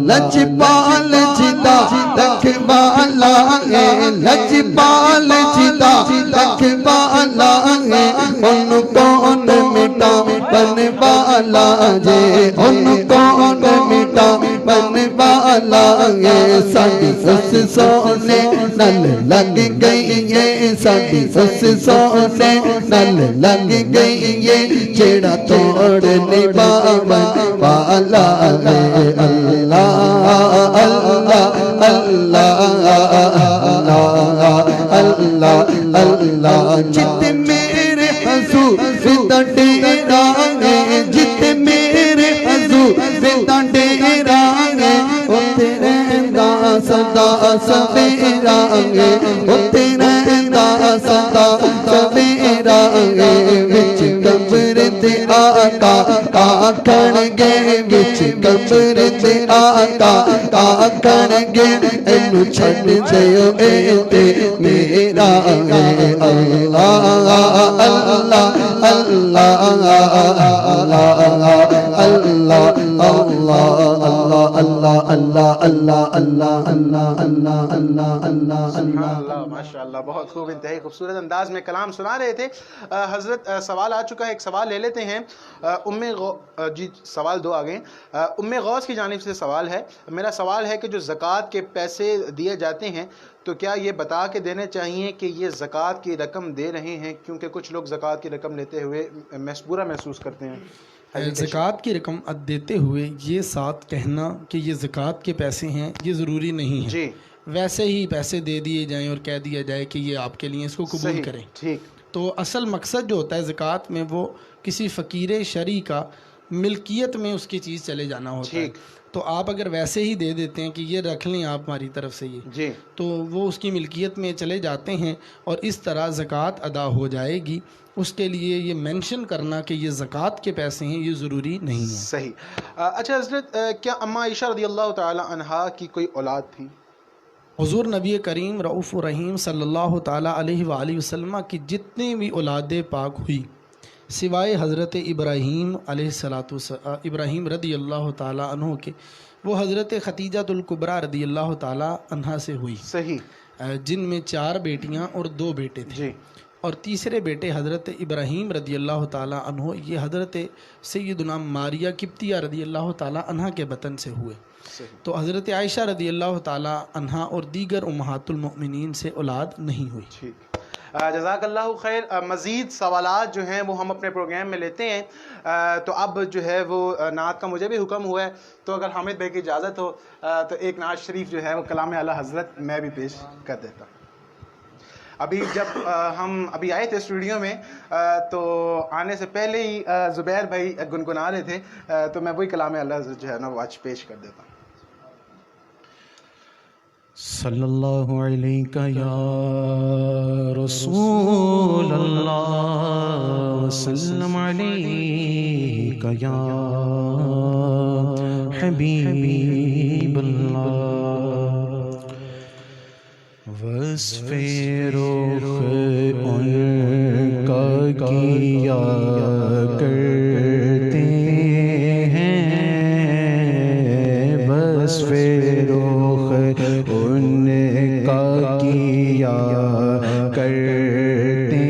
Speaker 3: لجپال جدا رکھوالا ہے لجپال جدا رکھوالا ہے ان کون مٹا بن والا جے ان کون مٹا بن والا ہے ساڈی اس سونے نل لگ گئی ہے ساڈی اس سونے نل لگ گئی ہے جیڑا توڑنے باون والا ہے اللہ اللہ اللہ اللہ اللہ جت میرے حضور دا ڈیرا ہے جت میرے حضور دا ڈیرا ہے اوتھے رہندا سدا سویرا ہے اوتھے رہندا سدا سویرا ہے وچ قبر تے آقا آکھن گے وچ قبر تے آقا آکھن گے اینو چھڈ دیو اے تے میرا ہے اللہ اللہ اللہ اللہ
Speaker 2: ماشاءاللہ بہت خوب انتہائی خوبصورت انداز میں کلام سنا رہے تھے حضرت. سوال آ چکا ہے, ایک سوال لے لیتے ہیں. جی سوال دو آگئے. ام غوث کی جانب سے سوال ہے. میرا سوال ہے کہ جو زکوٰۃ کے پیسے دیے جاتے ہیں تو کیا یہ بتا کے دینے چاہیے کہ یہ زکوٰۃ کی رقم دے رہے ہیں, کیونکہ کچھ لوگ زکوٰۃ کی رقم لیتے ہوئے برا محسوس کرتے ہیں.
Speaker 4: زکوٰۃ کی رقم دیتے ہوئے یہ ساتھ کہنا کہ یہ زکوٰۃ کے پیسے ہیں یہ ضروری نہیں ہے.
Speaker 2: جی
Speaker 4: ویسے ہی پیسے دے دیے جائیں اور کہہ دیا جائے کہ یہ آپ کے لیے, اس کو قبول کریں.
Speaker 2: ٹھیک.
Speaker 4: تو اصل مقصد جو ہوتا ہے زکوٰۃ میں وہ کسی فقیر شرعی کا ملکیت میں اس کی چیز چلے جانا ہوتا ہے. تو آپ اگر ویسے ہی دے دیتے ہیں کہ یہ رکھ لیں آپ ہماری طرف سے یہ,
Speaker 2: جی
Speaker 4: تو وہ اس کی ملکیت میں چلے جاتے ہیں اور اس طرح زکوٰۃ ادا ہو جائے گی. اس کے لیے یہ مینشن کرنا کہ یہ زکوٰۃ کے پیسے ہیں یہ ضروری نہیں ہے.
Speaker 2: صحیح. اچھا حضرت, کیا اماں عائشہ رضی اللہ تعالی عنہا کی کوئی اولاد تھی؟
Speaker 4: حضور نبی کریم رؤوف الرحیم صلی اللہ تعالیٰ علیہ وآلہ وسلم کی جتنی بھی اولاد پاک ہوئی سوائے حضرت ابراہیم ابراہیم رضی اللہ تعالیٰ عنہ کے, وہ حضرت ختیجۃ الکبریٰ رضی اللہ تعالیٰ عنہا سے ہوئی.
Speaker 2: صحیح.
Speaker 4: جن میں 4 بیٹیاں اور 2 بیٹے تھے.
Speaker 2: جی.
Speaker 4: اور تیسرے بیٹے حضرت ابراہیم رضی اللہ تعالیٰ عنہ یہ حضرت سیدنا ماریہ قبطیہ رضی اللہ تعالیٰ عنہ کے بطن سے ہوئے. تو حضرت عائشہ رضی اللہ تعالیٰ عنہ اور دیگر امہات المؤمنین سے اولاد نہیں ہوئی.
Speaker 2: ٹھیک. جزاک اللہ خیر. مزید سوالات جو ہیں وہ ہم اپنے پروگرام میں لیتے ہیں. تو اب جو ہے وہ نعت کا مجھے بھی حکم ہوا ہے, تو اگر حامد بھائی کی اجازت ہو تو ایک نعت شریف جو ہے وہ کلام اعلیٰ حضرت میں بھی پیش کر دیتا ہوں. ابھی جب ہم ابھی آئے تھے اسٹوڈیو میں تو آنے سے پہلے ہی زبیر بھائی گنگنا رہے تھے, تو میں وہی کلام اعلیٰ حضرت جو ہے نا وہ آج پیش کر دیتا ہوں.
Speaker 1: صلی اللہ علیہ یا رسول اللہ وسلم علیہ یا حبیب اللہ. وصف رخ ان کا کیا کرتے ہیں, وصف رخ ان کا کیا کرتے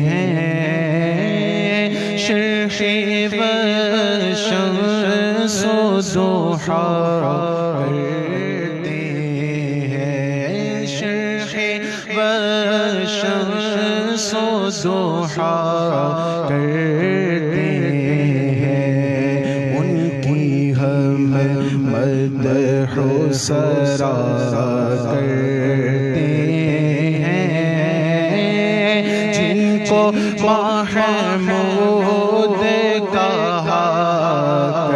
Speaker 1: ہیں, شرح و شمس و ضحیٰ ضحیٰ کرتے ہیں, ان کی ہم مدح و ثنا کرتے ہیں, جن کو محمود کہا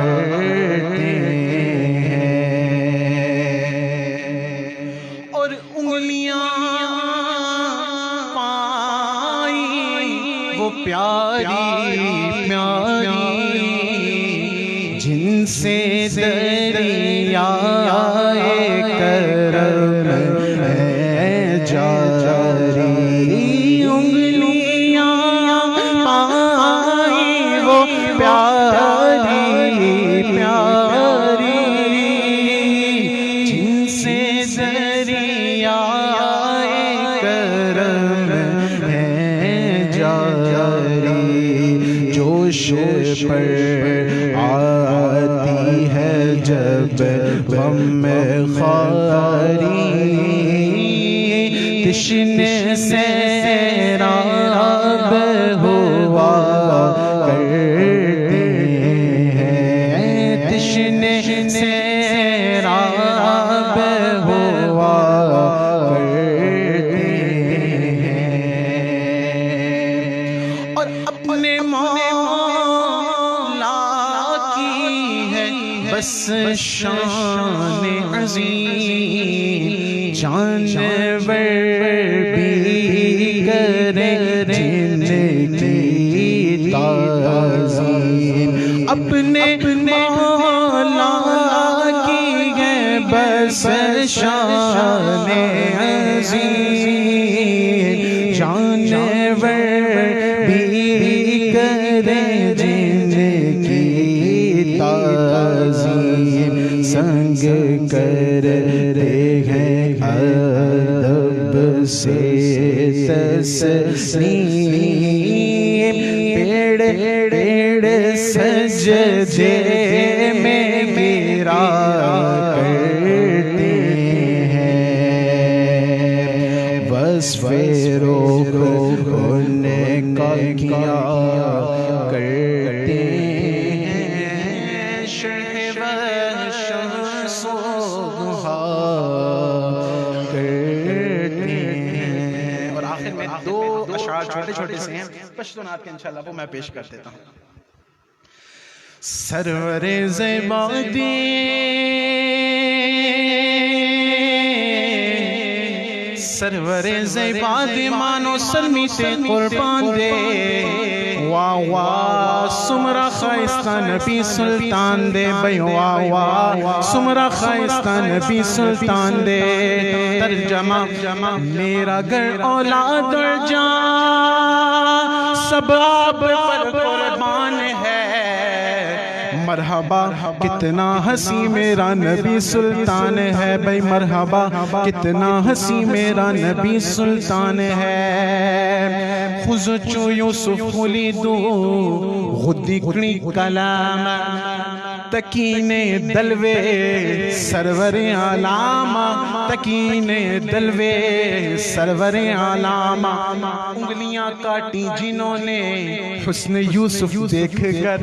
Speaker 1: کرتے ہیں, اور انگلیاں پیاری پیاری جن جن سے دریائے کرم ہے جاری، انگلیاں پائیں وہ پیاری پیاری، جن سے دریائے کرم ہے جاری، جوش پر آتی ہے جب غم خواری، تشنے سیراب ہوا کرتے ہیں، تشنے سیراب ہوا کرتے ہیں، اور اپنے مولا کی ہے بس شان عظیم، جانور بھی کرے جن کی تعظیم، اپنے مولا کی ہے بس شان عظیم، جانور بھی کرے جن کی تعظیم، سنگ کرتے ہیں ادب سے تسلیم، پیڑ سجدے میں گرا کرتے ہیں، وصف روح ان کا کیا کرتے ہیں، شرح والشمس ضحا کرتے ہیں۔ اور آخر میں دو اشعار چھوٹے چھوٹے سے ہیں پشتو نعت کے، انشاءاللہ وہ میں پیش کر دیتا ہوں۔ سرور زیبادی سرور زیبادی مانو سلمیتے قربان دے، واہ واہ سمرا خائستہ نبی سلطان دے، بھئی واہ واہ سمرا خائستہ نبی سلطان دے، ترجمہ میرا گھر اولاد اور جان سب آپ پر قربان ہے، مرحبا کتنا ہنسی میرا نبی سلطان ہے، بھئی مرحبا کتنا ہنسی میرا نبی سلطان ہے، خزچو یوسف خلیدو غدکڑی کلام تکینے دلوے سرور علامہ، تکینے دلوے سرور علامہ، انگلیاں کاٹی جنہوں نے حسن یوسف دیکھ کر،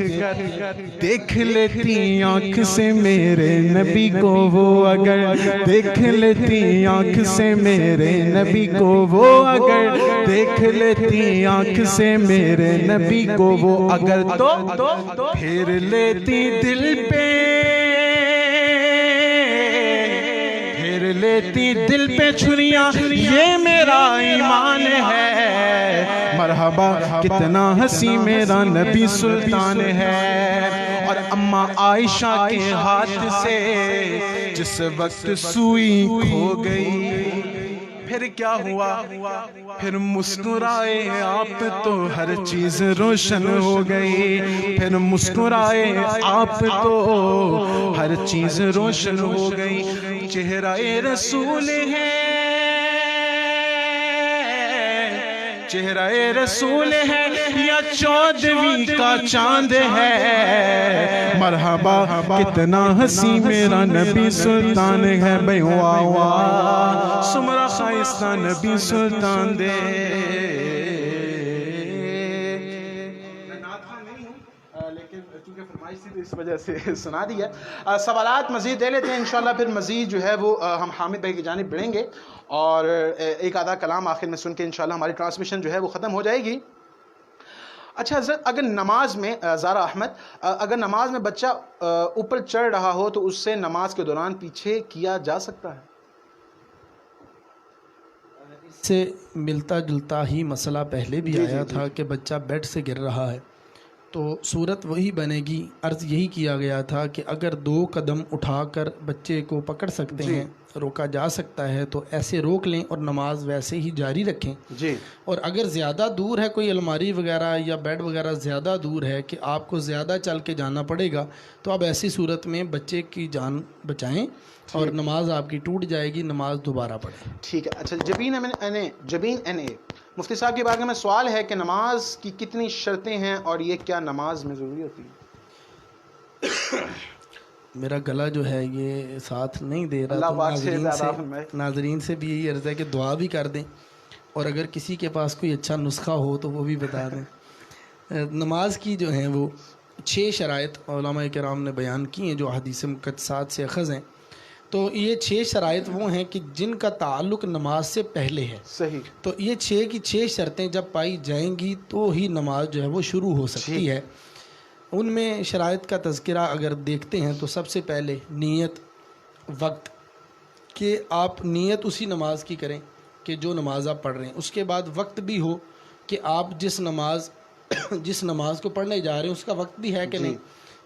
Speaker 1: دیکھ لیتی آنکھ سے میرے نبی کو وہ اگر، دیکھ لیتی آنکھ سے میرے نبی کو وہ اگر، دیکھ لیتی آنکھ سے میرے نبی کو وہ اگر، تو پھر لیتی دل پہ، پھر لیتی دل پہ چھریاں، یہ میرا ایمان ہے، مرحبا کتنا ہنسی میرا نبی سلطان ہے، اور اماں عائشہ کے ہاتھ سے جس وقت سوئی کھو گئی، پھر کیا ہوا، پھر مسکرائے آپ تو ہر چیز روشن ہو گئی، پھر مسکرائے آپ تو ہر چیز روشن ہو گئی، چہرہ رسول ہے، چہرہ رسول ہے یا 14ویں کا چاند ہے، مرحبا کتنا ہنسی میرا نبی سلطان ہے، بھئی واہ واہ سمرا خائستہ نبی سلطان دے۔ لیکن چونکہ فرمائش تھی تو اس وجہ سے سنا دی ہے، سوالات مزید دے لیتے ہیں انشاءاللہ، پھر مزید جو ہے وہ ہم حامد بھائی کی جانب بڑھیں گے، اور ایک آدھا کلام آخر میں سن کے انشاءاللہ ہماری ٹرانسمیشن جو ہے وہ ختم ہو جائے گی۔ اچھا حضرت، اگر نماز میں زارا احمد، اگر نماز میں بچہ اوپر چڑھ رہا ہو تو اس سے نماز کے دوران پیچھے کیا جا سکتا ہے؟
Speaker 4: اس سے ملتا جلتا ہی مسئلہ پہلے بھی آیا تھا کہ بچہ بیڈ سے گر رہا ہے تو صورت وہی بنے گی. عرض یہی کیا گیا تھا کہ اگر 2 قدم اٹھا کر بچے کو پکڑ سکتے ہیں, روکا جا سکتا ہے تو ایسے روک لیں اور نماز ویسے ہی جاری رکھیں.
Speaker 2: جی.
Speaker 4: اور اگر زیادہ دور ہے, کوئی الماری وغیرہ یا بیڈ وغیرہ زیادہ دور ہے کہ آپ کو زیادہ چل کے جانا پڑے گا, تو اب ایسی صورت میں بچے کی جان بچائیں اور نماز آپ کی ٹوٹ جائے گی, نماز دوبارہ پڑھیں.
Speaker 2: ٹھیک ہے. اچھا, جبین این اے مفتی صاحب کے بارے میں سوال ہے کہ نماز کی کتنی شرطیں ہیں اور یہ کیا نماز میں ضروری ہوتی ہے؟
Speaker 4: میرا گلا جو ہے یہ ساتھ نہیں دے رہا,
Speaker 2: اللہ
Speaker 4: تو
Speaker 2: پاک سے زیادہ فرمائے.
Speaker 4: ناظرین سے بھی یہی عرض ہے کہ دعا بھی کر دیں, اور اگر کسی کے پاس کوئی اچھا نسخہ ہو تو وہ بھی بتا دیں. نماز کی جو ہیں وہ 6 شرائط علماء کرام نے بیان کی ہیں جو حدیث مقدسات سے اخذ ہیں. تو یہ 6 شرائط وہ ہیں کہ جن کا تعلق نماز سے پہلے ہے.
Speaker 2: صحیح.
Speaker 4: تو یہ 6 کی 6 شرطیں جب پائی جائیں گی تو ہی نماز جو ہے وہ شروع ہو سکتی ہے. ان میں شرائط کا تذکرہ اگر دیکھتے ہیں تو سب سے پہلے نیت, وقت, کہ آپ نیت اسی نماز کی کریں کہ جو نماز آپ پڑھ رہے ہیں. اس کے بعد وقت بھی ہو کہ آپ جس نماز کو پڑھنے جا رہے ہیں اس کا وقت بھی ہے کہ نہیں,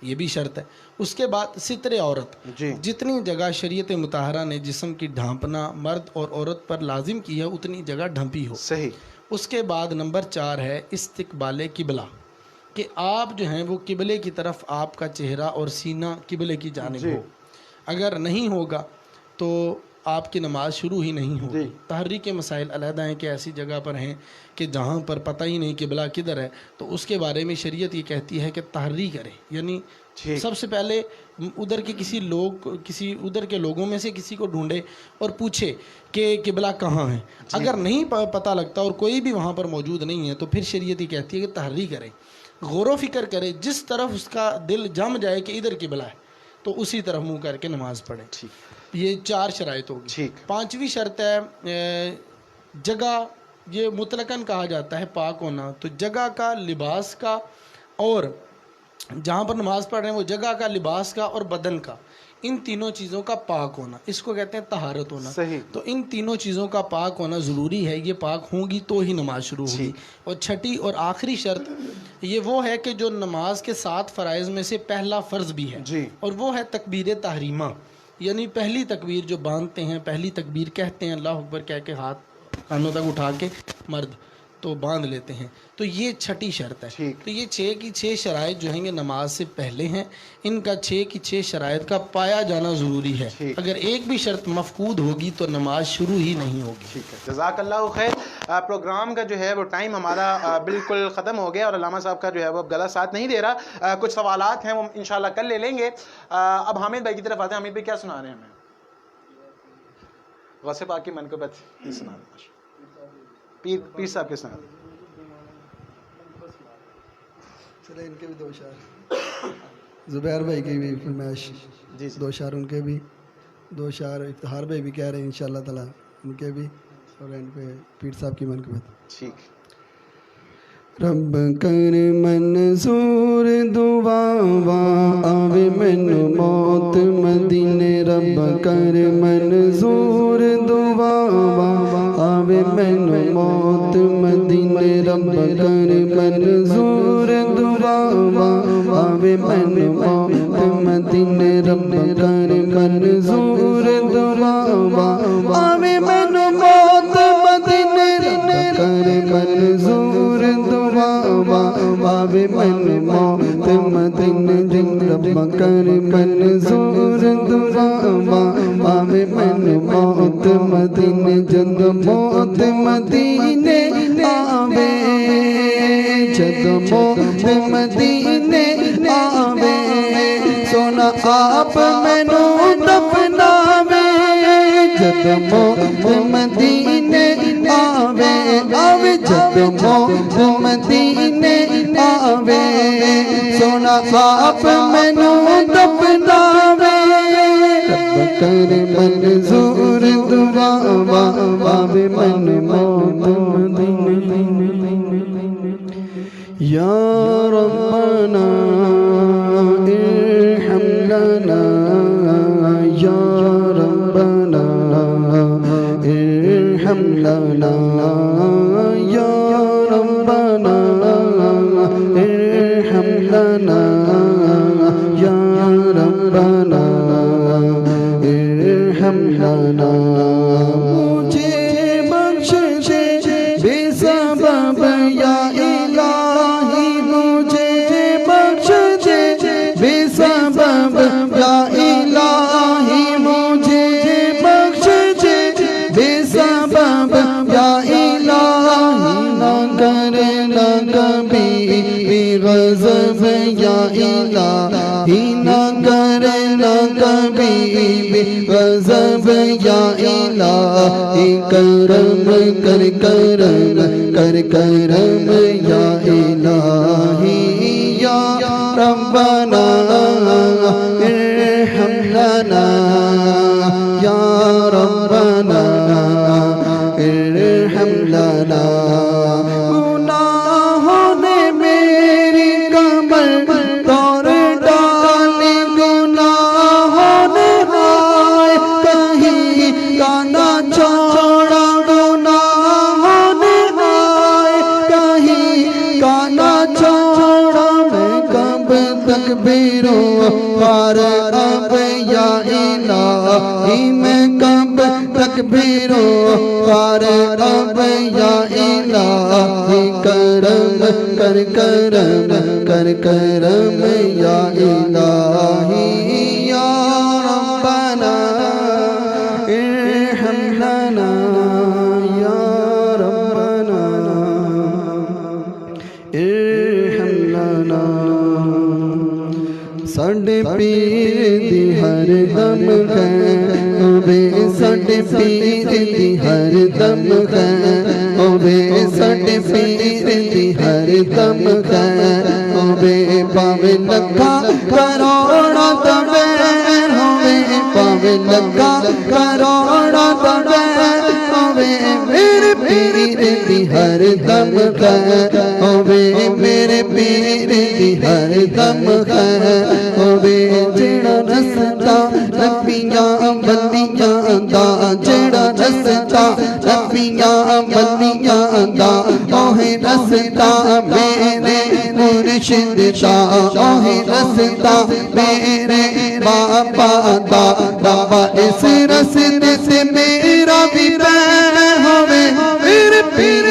Speaker 4: یہ بھی شرط ہے. اس کے بعد ستر عورت, جتنی جگہ شریعت مطہرہ نے جسم کی ڈھانپنا مرد اور عورت پر لازم کی ہے اتنی جگہ ڈھانپی ہو.
Speaker 2: صحیح.
Speaker 4: اس کے بعد نمبر 4 ہے استقبال قبلہ, کہ آپ جو ہیں وہ قبلے کی طرف آپ کا چہرہ اور سینہ قبلے کی جانب ہو. اگر نہیں ہوگا تو آپ کی نماز شروع ہی نہیں ہوگی. تحری کے مسائل علیحدہ ہیں کہ ایسی جگہ پر ہیں کہ جہاں پر پتہ ہی نہیں قبلہ کدھر ہے, تو اس کے بارے میں شریعت یہ کہتی ہے کہ تحری کرے, یعنی سب سے پہلے ادھر کے لوگوں میں سے کسی کو ڈھونڈے اور پوچھے کہ قبلہ کہاں ہے. اگر نہیں پتہ لگتا اور کوئی بھی وہاں پر موجود نہیں ہے تو پھر شریعت یہ کہتی ہے کہ تحری کرے, غور و فکر کرے, جس طرف اس کا دل جم جائے کہ ادھر قبلہ ہے تو اسی طرف منہ کر کے نماز پڑھے. یہ 4 شرائط ہوگی. 5ویں شرط ہے جگہ, یہ مطلقاً کہا جاتا ہے پاک ہونا. تو جگہ کا, لباس کا, اور جہاں پر نماز پڑھ رہے ہیں وہ جگہ کا, لباس کا اور بدن کا, ان تینوں چیزوں کا پاک ہونا, اس کو کہتے ہیں طہارت ہونا. تو ان تینوں چیزوں کا پاک ہونا ضروری ہے. یہ پاک ہوں گی تو ہی نماز شروع ہوگی. اور 6ٹھی اور آخری شرط یہ وہ ہے کہ جو نماز کے 7 فرائض میں سے پہلا فرض بھی ہے, اور وہ ہے تکبیر تحریمہ, یعنی پہلی تکبیر جو باندھتے ہیں, پہلی تکبیر کہتے ہیں اللہ اکبر کہہ کے ہاتھ کانوں تک اٹھا کے مرد تو باندھ لیتے ہیں. تو یہ 6ٹھی شرط ہے. تو یہ 6 کی 6 شرائط جو ہیں یہ نماز سے پہلے ہیں. ان کا 6 کی 6 شرائط کا پایا جانا ضروری ہے. اگر ایک بھی شرط مفقود ہوگی تو نماز شروع ہی نہیں ہوگی.
Speaker 2: ٹھیک ہے, جزاک اللہ خیر. پروگرام کا جو ہے وہ ٹائم ہمارا بالکل ختم ہو گیا اور علامہ صاحب کا جو ہے وہ گلا ساتھ نہیں دے رہا. کچھ سوالات ہیں وہ انشاءاللہ کل لے لیں گے. اب حامد بھائی کی طرف آتے ہیں. حامد بھائی کیا سنا رہے ہیں ہمیں؟ غوث پاک کی منقبت سنا رہے ہیں. پیر صاحب کے سنا.
Speaker 3: چلے ان کے بھی 2 اشعار, زبیر بھائی کی بھی فرمائش, 2 اشعار ان کے بھی, 2 اشعار افتخار بھائی بھی کہہ رہے ہیں انشاءاللہ تعالی ان کے بھی, اور اینڈ پہ پیر صاحب کی منقبت.
Speaker 2: ٹھیک.
Speaker 3: رب کر منظور دعا آوے مینو موت مدینے, رب کر منظور دعا آوے مینو موت مدینے, رب کر منظور دعا آوے مینو موت مدینے, رب کر منظور دعا آوے مینو موت مدینے, رب کر منظور دعا آوے مینو موت مدینے, رب کر منظور دعا آوے مینو موت مدینے, جد موت مدینے آوے, جد موت مدینے آوے, سونا آپ مینو دفناوے, جد موت مدینے آوے, آوے جد موت مدینے آوے, سونا آپ مینو دفناوے, رب کر منظور دعا آوے مینو موت مدینے. یا ربنا ارحم لنا, یا ربنا ارحم لنا, یا ربنا ارحم لنا یا ربنا ارحم لنا مجھے بخش دے بے سبب یا الہی مجھے بخش دے بے سبب یا الہی مجھے بخش دے بے سبب یا الہی نہ کرنا کبھی غضب یا الہی نہ کرنا کبھی غضب یا الہی کرم کر کرم کر کرم یا الہی یا ربنا ارحم لنا یا ربنا ارحم لنا گناہوں نے میری کمر توڑ ڈالی گناہوں نے ہائے کہیں گانا چھوڑا گناہوں نے ہائے کہیں گانا چھوڑا میں کب تک بیروں پار اب یا الہی میں کب تک بیروں پار اب یا الہی کرم کر کرم کر کرم یا الہی یا ربنا ارحم لنا یا ربنا ارحم لنا ساڈے پیر دی ہر دم ہوے ساڈے پیر دی ہر دم ہوے ساڈے پیر دی ہر دم ہوے پاوے لکھا کروڑا دبیر ہوے پاوے لکھا کروڑا دبیر ہوے میرے پیر دی ہر دم ہوے میرے پیر دی ہر دم ہوے جڑا رستا نبیاں بندیاں دا جڑا رستا نبیاں بندیاں دا اوہ رستا میرے مرشد دا اوہ رستا میرے باپا دا بابا اس رستے سے میرا بھی پیر ہوے میرے پیر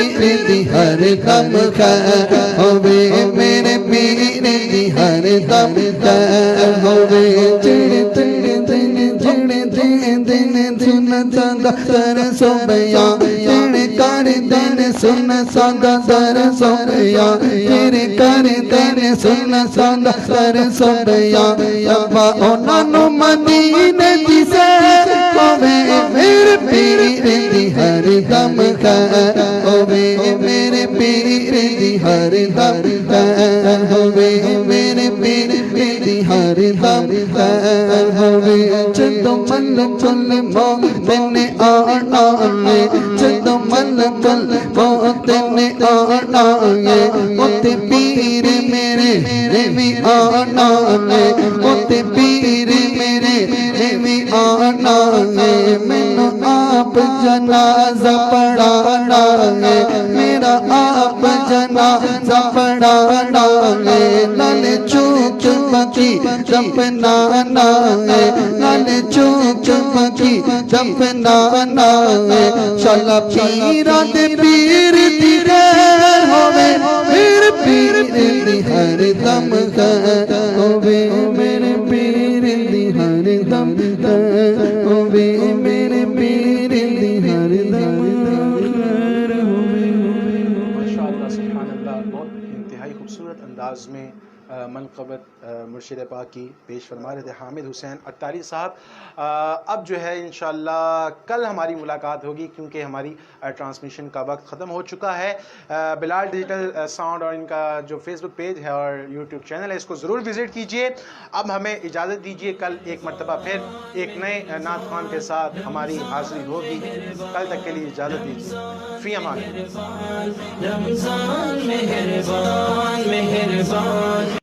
Speaker 3: دی ہر دم ہوے میرے پیر دی ہر دم ہوے جڑے دن سندا در سوبیا جڑے کر دن سن سندا در سوبیا جڑے کر دن سن سندا در سوبیا ابا انہاں نوں مدینے دی سیر ہوے میرے پیر دی ہر دم ہوے میرے پیر دی ہر دم ہوے میرے پیر دی ہر دم ہوے جدوں مل چل موت نے آنا ہے جدوں مل چل موت نے آنا ہے اوتے پیر میرے بھی آنا ہے اوتے پیر میرے بھی آنا ہے مینوں آپ جنازہ پڑھانا ہے میرا آپ جنازہ پڑھانا ہے نال چوک چمکی دفنانا ہے نال چوک چمکی دفنانا ہے شالا پیرا دے پیر دی خیر ہوے میرے پیر دی ہر دم ہوے میرے پیر دی ہر دم ہوے میرے پیر دی ہر دم
Speaker 2: ماشاءاللہ سبحان اللہ بہت انتہائی خوبصورت انداز میں منقبت مرشد پاک کی پیش فرما رہے تھے حامد حسین اتاری صاحب. اب جو ہے انشاءاللہ کل ہماری ملاقات ہوگی کیونکہ ہماری ٹرانسمیشن کا وقت ختم ہو چکا ہے. بلال ڈیجیٹل ساؤنڈ اور ان کا جو فیس بک پیج ہے اور یوٹیوب چینل ہے اس کو ضرور وزٹ کیجئے. اب ہمیں اجازت دیجئے, کل ایک مرتبہ پھر ایک نئے نعت خوان کے ساتھ ہماری حاضری ہوگی. کل تک کے لیے اجازت دیجئے. فی امان.